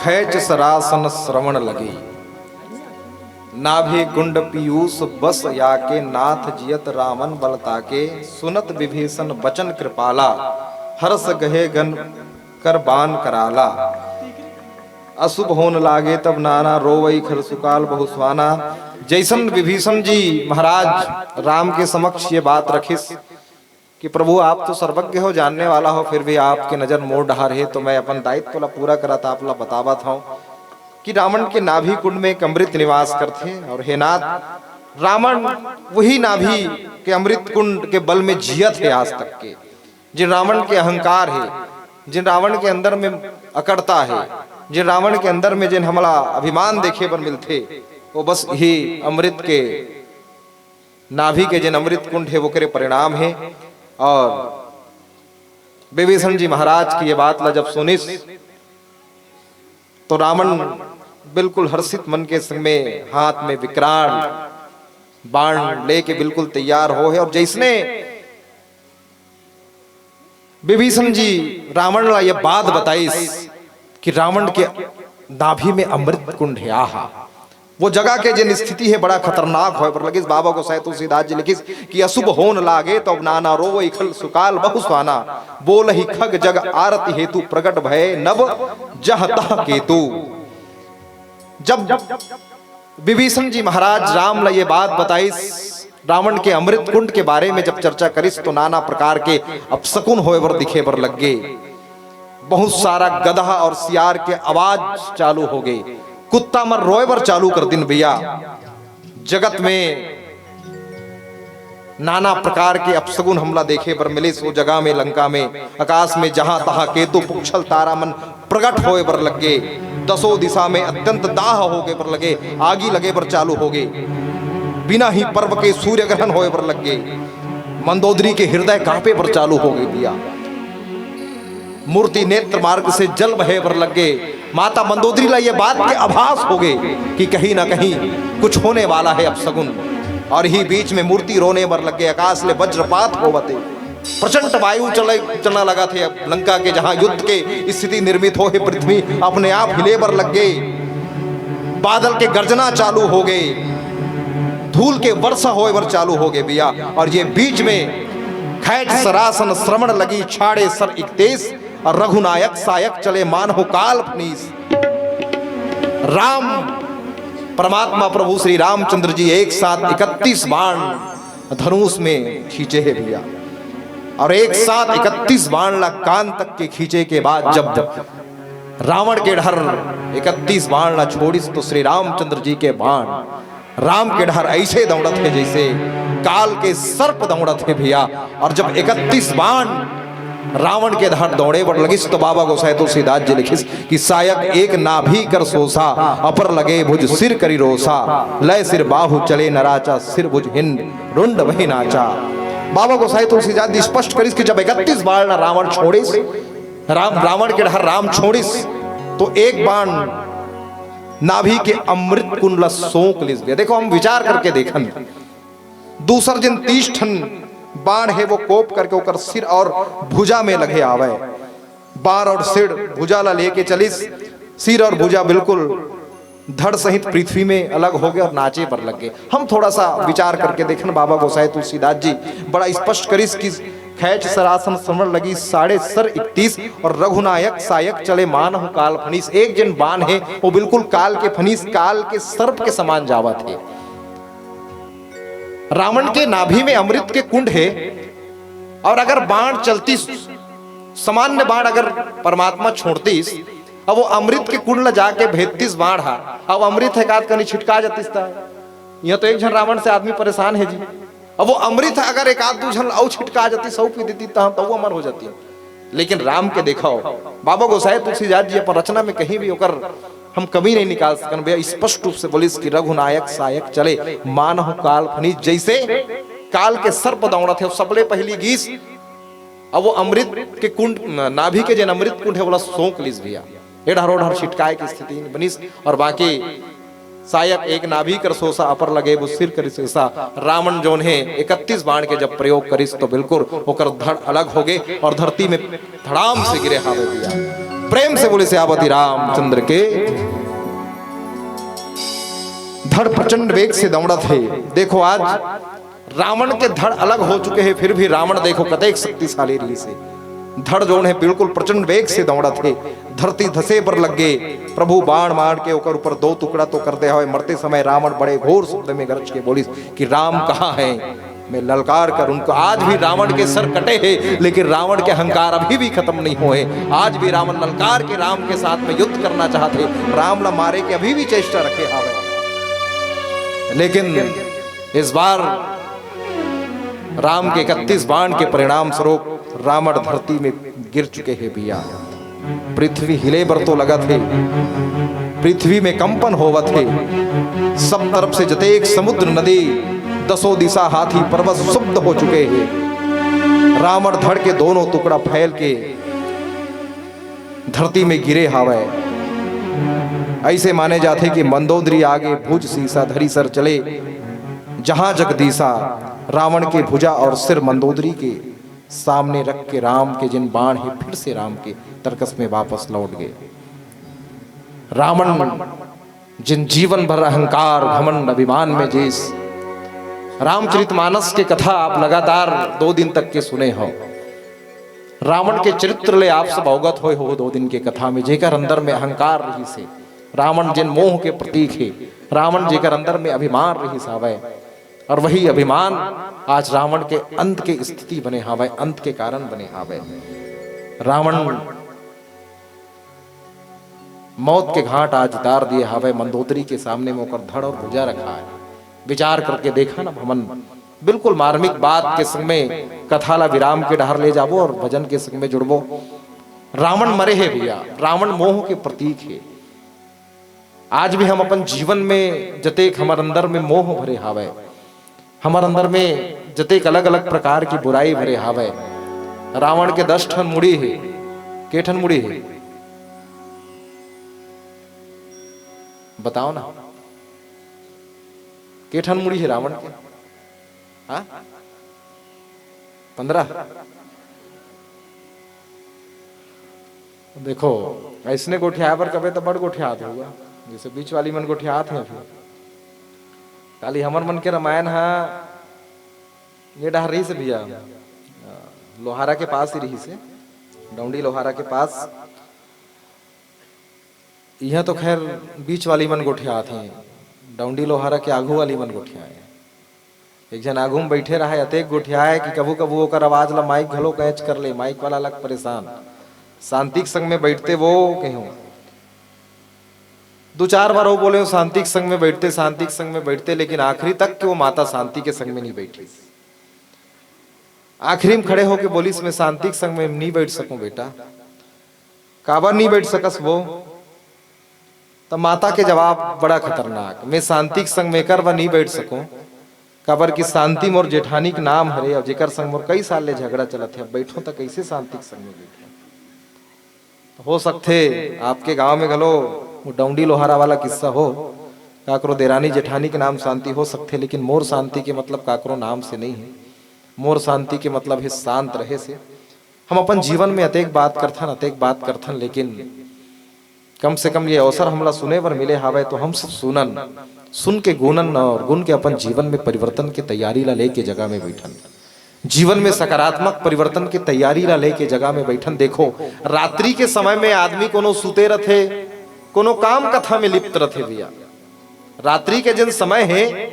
खैच सरासन श्रवण लगी, नाभि कुंड पीयूष बस याके, नाथ जियत रामन बलता के, सुनत विभीषण बचन कृपाला, हर्ष गहे गन कर बान कराला। अशुभ होन लागे तब नाना, रोवई खर सुकाल बहुस्वाना। जैसन विभीषण जी महाराज राम के समक्ष ये बात रखिस कि प्रभु आप तो सर्वज्ञ हो, जानने वाला हो, फिर भी आपकी नजर मोड़ डहा रहे, तो मैं अपन दायित्व ला पूरा करा था, आप ला बतावा था कि रावण के नाभि कुंड में एक अमृत निवास करते। और हे नाथ, रावण वही नाभि के अमृत कुंड के बल में जियत है आज तक के। जिन रावण के अहंकार है, जिन रावण के अंदर में अकड़ता है, जिन रावण के अंदर में जिन हमला अभिमान देखे पर मिलते, वो बस ही अमृत के नाभि के जिन अमृत कुंड है वो करे परिणाम है। और विभीषण जी महाराज की ये बात ला जब सुनिस तो रावण बिल्कुल हर्षित मन के संग में हाथ में विकराल बाण लेके बिल्कुल तैयार हो है। और जैसने विभीषण जी रावण ला ये बात बताइस कि रावण के नाभि में अमृत कुंड है, आहा वो जगह के जिन स्थिति है बड़ा खतरनाक हो पर लगिस। बाबा को तुलसीदास जी लिखिस कि अशुभ होन लागे तो नाना रोवई खल सुकाल बहुस्वाना, बोल ही खग जग आरती हेतु प्रकट भय नव जह तह केतु। जब विभीषण जी महाराज राम ला ये बात बताइस रावण के अमृत कुंड के बारे में जब चर्चा करिस तो नाना प्रकार के अपशकुन होए बर दिखे बर लग गए। बहुत सारा गधा और सियार के आवाज चालू हो गए, कुत्ता मर रोए बर चालू कर दिन भैया। जगत में नाना प्रकार के अपशगुन हमला देखे पर मिले। सो जगह में लंका में आकाश में जहां तहां केतु पुक्षल तारा मन प्रकट होए पर लगे। दसों दिशा में अत्यंत दाह हो गए पर लगे, आगी लगे पर चालू हो गए। बिना ही पर्व के सूर्य ग्रहण होए पर लगे। मंदोदरी के हृदय कांपे पर चालू हो गए भैया। मूर्ति नेत्र मार्ग से जल बहे पर लग गए। माता मंदोदरी ला ये बात के आभास हो गए कि कहीं ना कहीं कुछ होने वाला है अपशगुन। और ही बीच में मूर्ति रोने पर लग गए। आकाश ले वज्रपात होवते, प्रचंड वायु चलना लगा थे। अब लंका के जहां युद्ध के स्थिति निर्मित हो, पृथ्वी अपने आप हिले पर लग गए। बादल के गर्जना चालू हो गए, धूल के वर्षा होए पर चालू हो गए भैया। और ये बीच में खैट सरासन श्रवण लगी, छाड़े सर इकतेस, और रघुनायक सायक चले मानहो काल फनीस। राम परमात्मा प्रभु श्री रामचंद्र जी एक साथ 31 बाण धनुष में खींचे है भैया। और एक साथ 31 बाण ला कान तक के खींचे के बाद जब रावण के डर 31 बाण ला छोड़िस तो श्री रामचंद्र जी के बाण राम के डर ऐसे दौड़त है जैसे काल के सर्प दौड़त है भैया। और जब 31 बाण रावण के धड़ दौड़े पर लगिस तो बाबा गोसाई तुलसीदास जी लिखिस कि सायक एक नाभि कर सोसा, अपर लगे भुज सिर करी रोसा, लय सिर बाहु चले नराचा, सिर भुज हिंद रुंड वही नाचा। बाबा गोसाई तुलसीदास जी स्पष्ट करिस कि जब 31 बाण रावण छोड़िस, रावण के धड़ राम छोड़िस तो एक बाण नाभि के अमृत कुंड सोंक लिस गया। देखो हम विचार करके देखन, दूसर जिन 30 ठन बाण है वो कोप करके ओकर सिर और भुजा में लगे आवे। बाण और सिर भुजा ला लेके चलिस, सिर और भुजा बिल्कुल धड़ सहित पृथ्वी में अलग हो गए और नाचे पर लग गए। हम थोड़ा सा विचार करके देखन, बाबा गोसाई तुलसीदास जी बड़ा स्पष्ट करिस कि खैच सरासन श्रवण लगी, साढ़े सर 31, और रघुनायक सायक चले मानहु काल फनीस। एक जिन बाण है वो बिल्कुल काल के फनीस, काल के सर्प के समान जावत है। रावण के नाभि में अमृत के कुंड है, और अगर बाण चलती सामान्य बाण अगर परमात्मा छोड़तीस, अब वो अमृत के कुंड ला जाके भेजतीस बाण हा, अब अमृत है काट कनी छिटका जातीस था। यह तो एक जन रावण से आदमी परेशान है जी। अब वो अमृत अगर एक आध दू जन औ छिटका जाती, सौ पी देती तो वो अमर हो जाती। लेकिन राम के देखो बाबा गोसाई तुलसीदास जी अपन रचना में कहीं भी होकर हम कभी नहीं निकाल सकन भैया। स्पष्ट रूप से बोलिस कि रघुनायक सायक चले मानहु काल फनीस। जैसे काल के सर्प दौड़ा थे सबले पहली गीस, अब वो अमृत के कुंड नाभि के जन अमृत कुंड है बोला सोंक लिस भैया। एढ़ छिटकाए की स्थिति बनिस। और बाकी सायक एक नाभि कर सोसा, अपर लगे वो सिर कर सोसा। रावण जोन है 31 बाण के जब प्रयोग करिस तो बिल्कुल होकर धड़ अलग हो गए और धरती में धड़ाम से गिरे हावे भैया। प्रेम से बोले सियापति रामचंद्र के। धड़ प्रचंड वेग से दौड़ा थे। देखो आज रावण के धड़ अलग हो चुके हैं, फिर भी रावण देखो कतेक शक्तिशाली रही से। धड़ जोन है बिल्कुल प्रचंड वेग से दौड़ा थे। धरती धसे पर लग गए। प्रभु बाण मार के ओकर ऊपर दो टुकड़ा तो कर दे हुए। मरते समय रावण बड़े घोर शब्द में गरज के बोली कि राम कहाँ है, मैं ललकार कर उनको। आज भी रावण के सर कटे हैं, लेकिन रावण के अहंकार अभी भी खत्म नहीं हुए। आज भी रावण ललकार के राम के साथ में युद्ध करना चाहते, राम न मारे के अभी भी चेष्टा रखे हावे। लेकिन इस बार राम के 31 बाण के परिणाम स्वरूप रावण धरती में गिर चुके हैं भैया। पृथ्वी हिले बर तो लगा थे, पृथ्वी में कंपन होवा थे। सब तरफ से जतेक समुद्र नदी दसों दिशा हाथी पर्वत शुद्ध हो चुके हैं। रावण धड़ के दोनों टुकड़ा फैल के धरती में गिरे हावे। ऐसे माने जाते कि मंदोदरी आगे भुज सीसा धरी सर चले। जहां जगदीशा रावण के भुजा और सिर मंदोदरी के सामने रख के राम के जिन बाण ही फिर से राम के तरकस में वापस लौट गए। रावण जिन जीवन भर अहंकार घमंड अभिमान में जिस रामचरितमानस के कथा आप लगातार 2 दिन तक के सुने हो। रावण के चरित्र ले आप सब अवगत होए हो 2 दिन के कथा में। जेकर अंदर में अहंकार रही से, रावण जिन मोह के प्रतीक है। रावण जेकर अंदर में अभिमान रही सावे, और वही अभिमान आज रावण के अंत के स्थिति बने हावे, अंत के कारण बने हावे। रावण मौत के घाट आज उतार दिए हावे। मंदोदरी के सामने में होकर धड़ और भुजा रखा है। विचार करके देखा ना भमन, बिल्कुल मार्मिक बात के संग में कथाला विराम के डहर ले जाबो और भजन के संग में जुड़बो। रावण मरे है भैया, रावण मोह के प्रतीक है। आज भी हम अपन जीवन में जतेक हमारे अंदर में मोह भरे हावे, हमारे अंदर में जतेक अलग अलग प्रकार की बुराई भरे हावे। रावण के 10 ठन मुड़ी है। के ठन मुड़ी है बताओ ना, के ठन मुड़ी है रावण के? 15। देखो ऐसने गोठिया पर कभी तो बड़ गोठियात होगा, जैसे बीच वाली मन गोठियात है। फिर काली हमर मन के रामायण है ये डहर रही से भैया, लोहारा के पास ही रही से, डौंडी लोहारा के पास। यह तो खैर बीच वाली मन गोठियात है, डौंडी लोहारा के आगू वाली मन गोठिया है। एक जन आगू में बैठे रहा है, अतेक गोठिया है कि कबू कबू ओकर आवाज ला माइक घलो कैच कर ले। माइक वाला लग परेशान। शांतिक संग में बैठते वो कहीं 2-4 बार वो बोले शांतिक संग में बैठते, शांतिक संग में बैठते, लेकिन आखिरी तक कि वो माता शांति के संग में नहीं बैठी। आखिरी में खड़े होके बोली मैं शांतिक संग में नहीं बैठ सकूं बेटा। काबर नहीं बैठ सकस वो? तब माता के जवाब बड़ा खतरनाक, मैं शांतिक संग में कर नहीं बैठ सकूं। काबर की शांति मोर जेठानी के नाम हरे, और जेकर संग मोर कई साल ले झगड़ा चलत है। बैठो तो कैसे शांतिक संग में बैठो? हो सकते आपके गांव में गलो वो डौंडी लोहारा वाला किस्सा हो, काकरो देरानी जेठानी के नाम शांति हो सकते, लेकिन मोर शांति के मतलब काकरो नाम से नहीं है। मोर शांति के मतलब है शांत रहे से। हम अपन जीवन में अतेक बात करथन, लेकिन कम से कम ये अवसर हमला सुने पर मिले हावे तो हम सब सुन के गुणन और गुण के अपन जीवन में परिवर्तन की तैयारी ला लेके जगह में बैठन, जीवन में सकारात्मक परिवर्तन की तैयारी ला लेके जगह में बैठन। देखो रात्रि के समय में आदमी कोनो सुते रथे, कोनो काम कथा में लिप्त रथे भैया। रात्रि के जिन समय है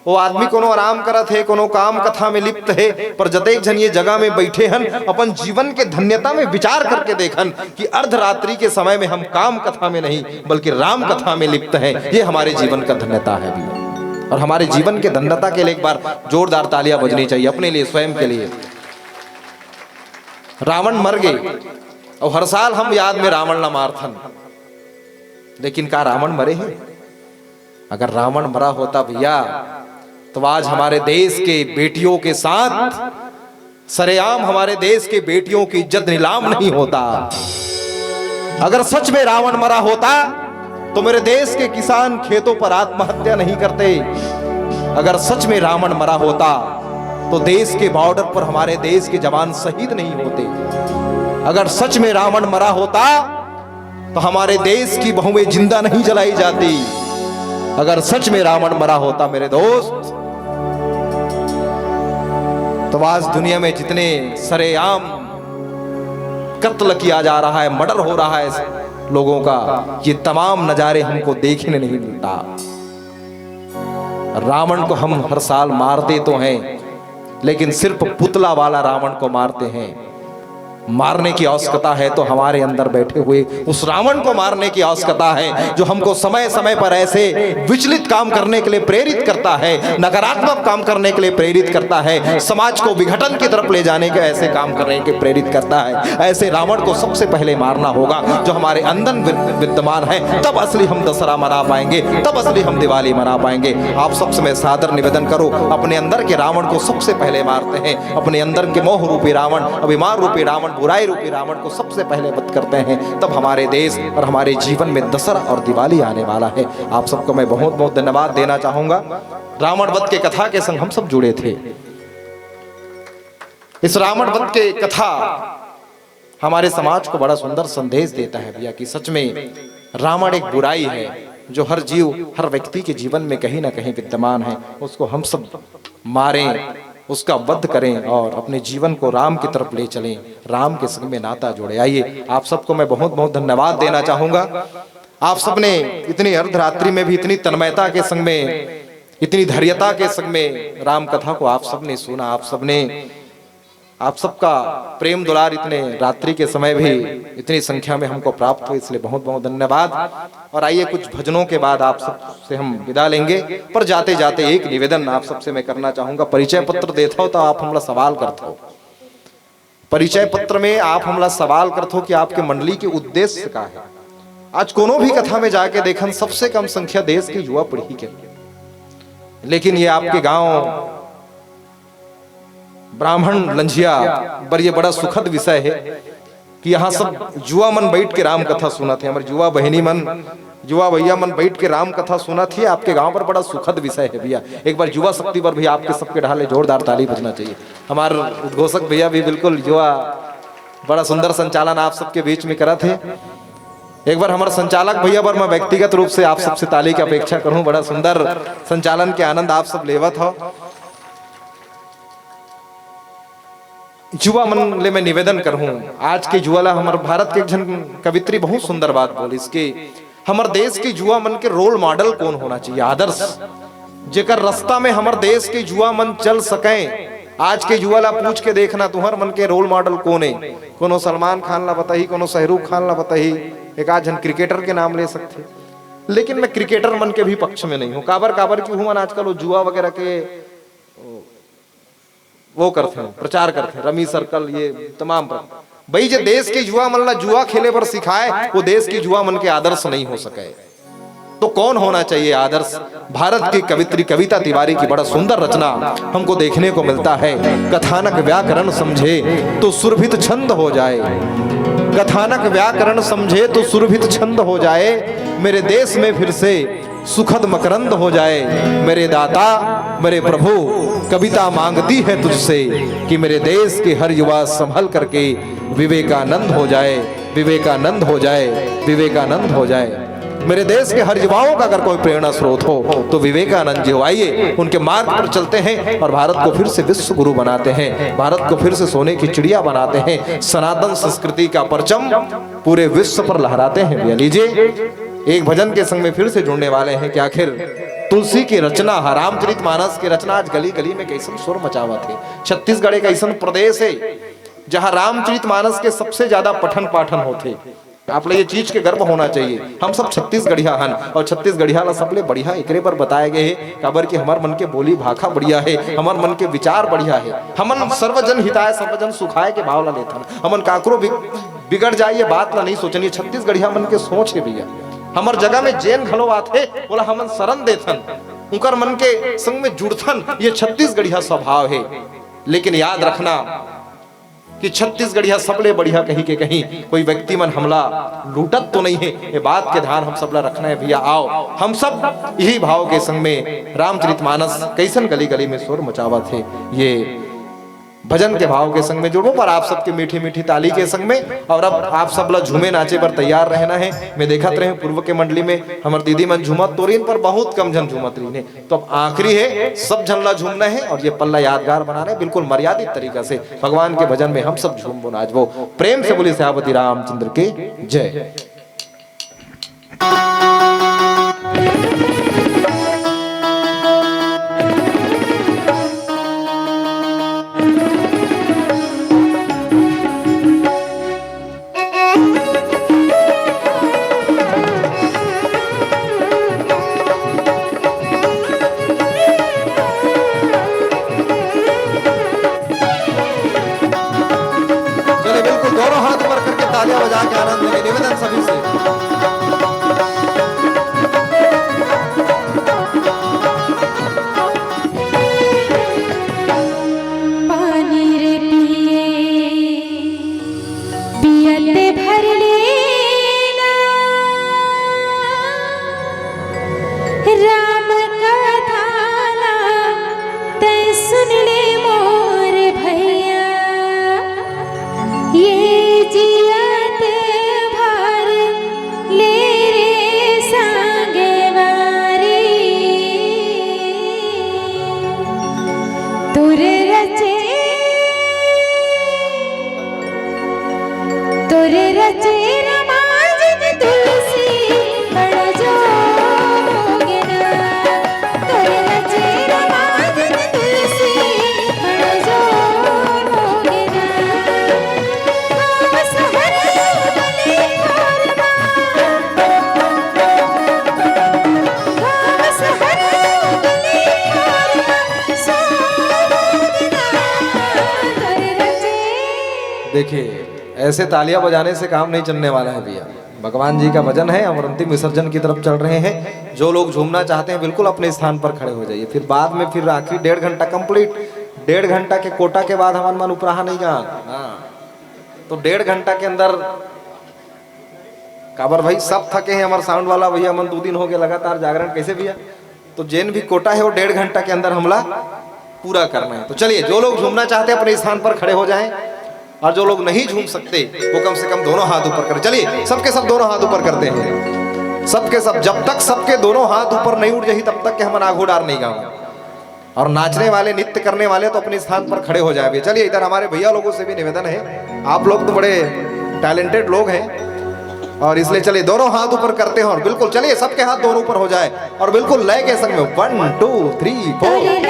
वो आदमी कोनो आराम करत है, कोनो काम कथा में लिप्त है। पर जतेक जन ये जगह में बैठे हन, अपन जीवन के धन्यता में विचार करके देखन कि अर्धरात्रि के समय में हम काम कथा में नहीं बल्कि राम कथा में लिप्त हैं। ये हमारे जीवन का धन्यता है भैया, और हमारे जीवन के धन्यता के लिए एक बार जोरदार तालियां बजनी चाहिए अपने लिए, स्वयं के लिए। रावण मर गए और हर साल हम याद में रावण न मारथन, लेकिन क्या रावण मरे हैं? अगर रावण मरा होता भैया तो आज हमारे देश के बेटियों के साथ सरेआम हमारे देश के बेटियों की इज्जत नीलाम नहीं होता। अगर सच में रावण मरा होता तो मेरे देश के किसान खेतों पर आत्महत्या नहीं करते। अगर सच में रावण मरा होता तो देश के बॉर्डर पर हमारे देश के जवान शहीद नहीं होते। अगर सच में रावण मरा होता तो हमारे देश की बहुएं जिंदा नहीं जलाई जाती। अगर सच में रावण मरा होता मेरे दोस्त, तो आज दुनिया में जितने सरेआम कत्ल किया जा रहा है, मर्डर हो रहा है लोगों का, ये तमाम नजारे हमको देखने नहीं मिलता। रावण को हम हर साल मारते तो हैं, लेकिन सिर्फ पुतला वाला रावण को मारते हैं। मारने की आवश्यकता है तो हमारे अंदर बैठे हुए उस रावण को मारने की आवश्यकता है, जो हमको समय समय पर ऐसे विचलित काम करने के लिए प्रेरित करता है, नकारात्मक काम करने के लिए प्रेरित करता है, समाज को विघटन की तरफ ले जाने के ऐसे काम करने के प्रेरित करता है। ऐसे रावण को सबसे पहले मारना होगा जो हमारे अंदर विद्यमान है, तब असली हम दशहरा मना पाएंगे, तब असली हम दिवाली मना पाएंगे। आप सबसे मैं सादर निवेदन करो, अपने अंदर के रावण को सबसे पहले मारते हैं। अपने अंदर के मोह रूपी रावण, अभिमान रूपी रावण, बुराई रूपी रावण को सबसे पहले वध करते हैं, तब हमारे देश और हमारे जीवन में दशहरा और दिवाली आने वाला है। आप सबको मैं बहुत बहुत धन्यवाद देना चाहूंगा। रावण वध के कथा के संग हम सब जुड़े थे। इस रावण वध के कथा हमारे समाज को बड़ा सुंदर संदेश देता है भैया, कि सच में रावण एक बुराई है जो हर जीव, हर व्यक्ति के जीवन में कहीं ना कहीं विद्यमान है। उसको हम सब मारें, उसका वध करें और अपने जीवन को राम की तरफ ले चलें, राम के संग में नाता जोड़े। आइए, आप सबको मैं बहुत बहुत धन्यवाद देना चाहूंगा। आप सबने इतनी अर्धरात्रि में भी इतनी तन्मयता के संग में, इतनी धैर्यता के संग में राम कथा को आप सबने सुना। आप सबका प्रेम दुलार इतने रात्रि के समय भी इतनी संख्या में हमको प्राप्त हुई, इसलिए बहुत बहुत धन्यवाद। और आइए, कुछ भजनों के बाद आप सबसे हम विदा लेंगे, पर जाते जाते एक निवेदन आप सबसे मैं करना चाहूंगा। परिचय पत्र देता हो तो आप हमला सवाल करते हो। परिचय पत्र में आप हमला सवाल करते हो कि आपके मंडली के उद्देश्य का है। आज कोनो भी कथा में जाके देखन सबसे कम संख्या देश की युवा पीढ़ी के, लेकिन ये आपके गांव ब्राह्मण लंझिया पर ये बड़ा सुखद विषय है कि यहाँ सब युवा मन बैठ के राम कथा सुना थे। हमारे युवा बहनी मन, युवा भैया मन बैठ के राम कथा सुना थी। आपके गांव पर बड़ा सुखद विषय है भैया। एक बार युवा शक्ति पर भी आपके सबके ढाले जोरदार ताली बजना चाहिए। हमारे उद्घोषक भैया भी बिल्कुल युवा, बड़ा सुंदर संचालन आप सबके बीच में करा थे। एक बार हमारे संचालक भैया पर मैं व्यक्तिगत रूप से आप सबसे ताली की अपेक्षा करूं। बड़ा सुंदर संचालन के आनंद आप सब लेवत हो। युवा मन ले मैं निवेदन करूं, आज के युवा ला हमारे भारत के एक जन कवित्री बहुत सुंदर बात बोली, इसके हमारे देश के युवा मन के रोल मॉडल कौन होना चाहिए, आदर्श जेकर रास्ता में हमारे देश के युवा मन चल सके। आज के युवा ला पूछ के देखना तुम्हार मन के रोल मॉडल कौन है। कोनो सलमान खान ला बताही, कोनो शाहरुख खान ला बताही, एक आज जन क्रिकेटर के नाम ले सकते। लेकिन मैं क्रिकेटर मन के भी पक्ष में नहीं हूँ। काबर की हूँ आजकल वो जुआ वगैरह के वो करते हैं, प्रचार करते हैं, रमी सर्कल, ये तमाम भाई जो देश के युवा मन ला जुआ खेले पर सिखाए, वो देश के युवा मन के आदर्श नहीं हो सके। तो कौन होना चाहिए आदर्श? भारत की कवित्री कविता तिवारी की बड़ा सुंदर रचना हमको देखने को मिलता है। कथानक व्याकरण समझे तो सुरभित छंद हो जाए, कथानक व्याकरण समझे तो सुरभित छंद हो जाए, मेरे देश में फिर से सुखद मकरंद हो जाए। मेरे दाता मेरे प्रभु कविता मांगती है तुझसे कि मेरे देश के हर युवा संभल करके विवेकानंद हो जाए, विवेकानंद हो जाए, विवेकानंद हो जाए। मेरे देश के हर युवाओं का अगर कोई प्रेरणा स्रोत हो तो विवेकानंद जी हो। आइए उनके मार्ग पर चलते हैं और भारत को फिर से विश्व गुरु बनाते हैं, भारत को फिर से सोने की चिड़िया बनाते हैं, सनातन संस्कृति का परचम पूरे विश्व पर लहराते हैं। भैया लीजिए, एक भजन के संग में फिर से जुड़ने वाले हैं कि आखिर तुलसी की रचना, रामचरितमानस की रचना आज गली गली में कैसन शोर मचावा थे। छत्तीसगढ़ एक ऐसा प्रदेश है जहाँ रामचरितमानस के सबसे ज्यादा पठन पाठन होते। आप ये चीज के गर्व होना चाहिए। हम सब छत्तीसगढ़िया हन और छत्तीसगढ़िया ला सबले बढ़िया एकरे पर बताए गए हैं काबर कि हमार मन के बोली भाखा बढ़िया है, हमार मन के विचार बढ़िया है। हमन सर्वजन हिताय सर्वजन सुखाय के भाव ला लेथन। हमन काकरो बिगड़ जाए ये बात ला नहीं सोचनी। छत्तीसगढ़िया मन के सोच है भैया। हमार जगह में जैन घलो आथे, बोला हमन शरण देथन, उनकर मन के संग में जुड़थन। ये छत्तीसगढ़िया स्वभाव है। लेकिन याद रखना कि छत्तीसगढ़िया सबले बढ़िया कहीं के कहीं कोई व्यक्ति मन हमला लूटत तो नहीं है। ये बात के ध्यान हम सबला रखना है भैया। आओ हम सब यही भाव के संग में रामचरितमानस कैसन गली गली में शोर मचावा थे, ये भजन के भाव के संग में जुड़ो पर आप सबकी मीठी मीठी ताली के संग में। और अब आप सब ला झूमे नाचे पर तैयार रहना है। मैं देखत रहे पूर्व के मंडली में हमार दीदी मन झूमत तोरीन पर बहुत कम जन झूमत रही ने, तो अब आखिरी है सब जन ला झूमना है और ये पल्ला यादगार बना रहे बिल्कुल मर्यादित तरीका से भगवान के भजन में हम सब झूम बोल। आज वो प्रेम से बोली सियापति रामचंद्र के जय। तालियां बजा के आनंद लेंगे, निवेदन सभी से। पानी रे पिए पियते भर लेना, राम कथा ते सुन ले मोर भैया, ये जियत भर ले रे संगे वारी, तुर रचे रमाजिन तुलसी बड़ जोगे ना, तुर रचे रमाजिन तुलसी बड़ जोगे ना, गाँव शहर गली घरवा, गाँव शहर गली घरवा सोगे ना, तुर रचे। देखिए ऐसे तालियां बजाने से काम नहीं चलने वाला है भैया। भगवान जी का भजन है, हम अंतिम विसर्जन की तरफ चल रहे हैं। जो लोग झूमना चाहते हैं बिल्कुल अपने स्थान पर खड़े हो जाइए। फिर बाद में फिर आखिर 1.5 घंटा कंप्लीट, 1.5 घंटा के कोटा के बाद हमारे मन उपराहा नहीं गा। तो 1.5 घंटा के अंदर काबर भाई सब थके हैं। हमारे साउंड वाला भैया मन 2 दिन हो गए लगातार जागरण, कैसे भैया? तो जैन भी कोटा है वो 1.5 घंटा के अंदर हमला पूरा करना है। तो चलिए जो लोग झूमना चाहते हैं अपने स्थान पर खड़े हो जाएं, और जो लोग नहीं झूम सकते वो कम से कम दोनों हाथ ऊपर करें। चलिए सबके सब दोनों हाथ ऊपर करते हैं, सबके सब। जब तक सबके दोनों हाथ ऊपर नहीं उठ जाही तब तक के हम आघू डार नहीं गाऊंगा। और नाचने वाले नृत्य करने वाले तो अपने स्थान पर खड़े हो जाए। चलिए इधर हमारे भैया लोगों से भी निवेदन है, आप लोग तो बड़े टैलेंटेड लोग हैं और इसलिए चलिए दोनों हाथ ऊपर करते हैं और बिल्कुल चलिए सबके हाथ दोनों ऊपर हो जाए और बिल्कुल लय के संग में 1 2 3 4।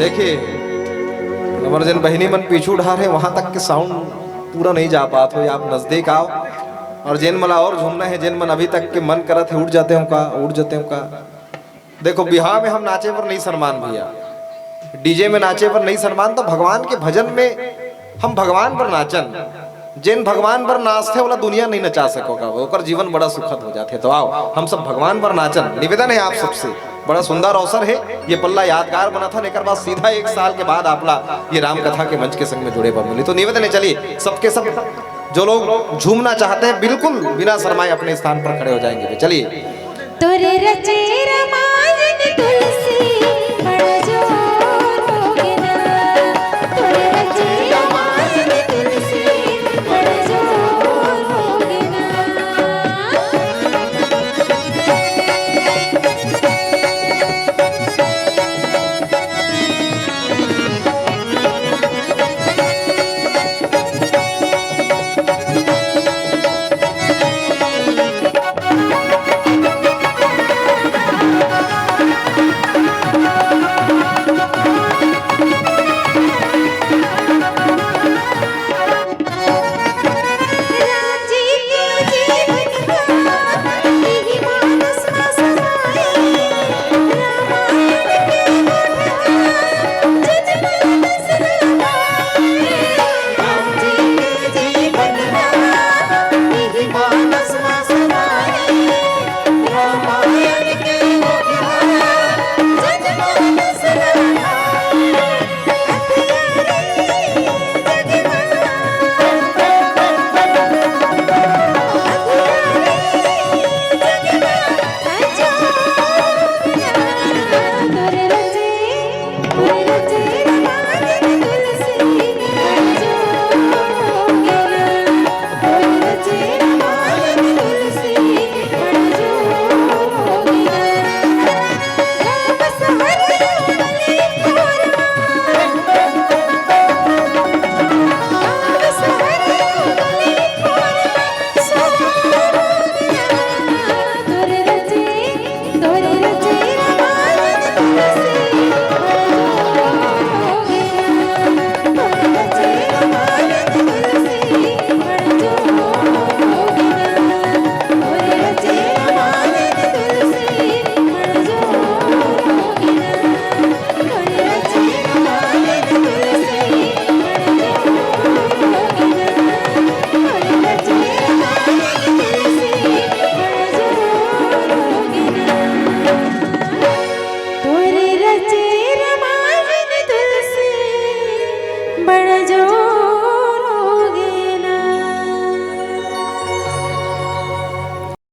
देखिए अमरजन बहनी मन पीछू ढा रहे, वहां तक के साउंड पूरा नहीं जा पात हो। आप नजदीक आओ और जैन मला और झूमना है, जैन मन अभी तक के मन करत है उठ जाते हो का, उठ जाते हो का। देखो बिहार में हम नाचे पर नहीं सम्मान भैया, डीजे में नाचे पर नहीं सम्मान, तो भगवान के भजन में हम भगवान पर नाचन। जिन भगवान पर नाचते वाला दुनिया नहीं नचा सकोगा, ओकर जीवन बड़ा सुखद हो जाते। तो आओ हम सब भगवान पर नाचन। निवेदन है आप सबसे, बड़ा सुंदर अवसर है, ये पल्ला यादगार बना था। लेकर बाद सीधा 1 साल के बाद आपला ये राम कथा के मंच के संग में जुड़े पर मिली। तो निवेदन है, चलिए सबके सब जो लोग झूमना चाहते हैं बिल्कुल बिना शर्माए अपने स्थान पर खड़े हो जाएंगे। चलिए। तोरे रचे रमायन तुलसी बड़ा जोर होगे ना, तोरे रचे रमायन तुलसी बड़ा जोर होगे ना। बड़ा जो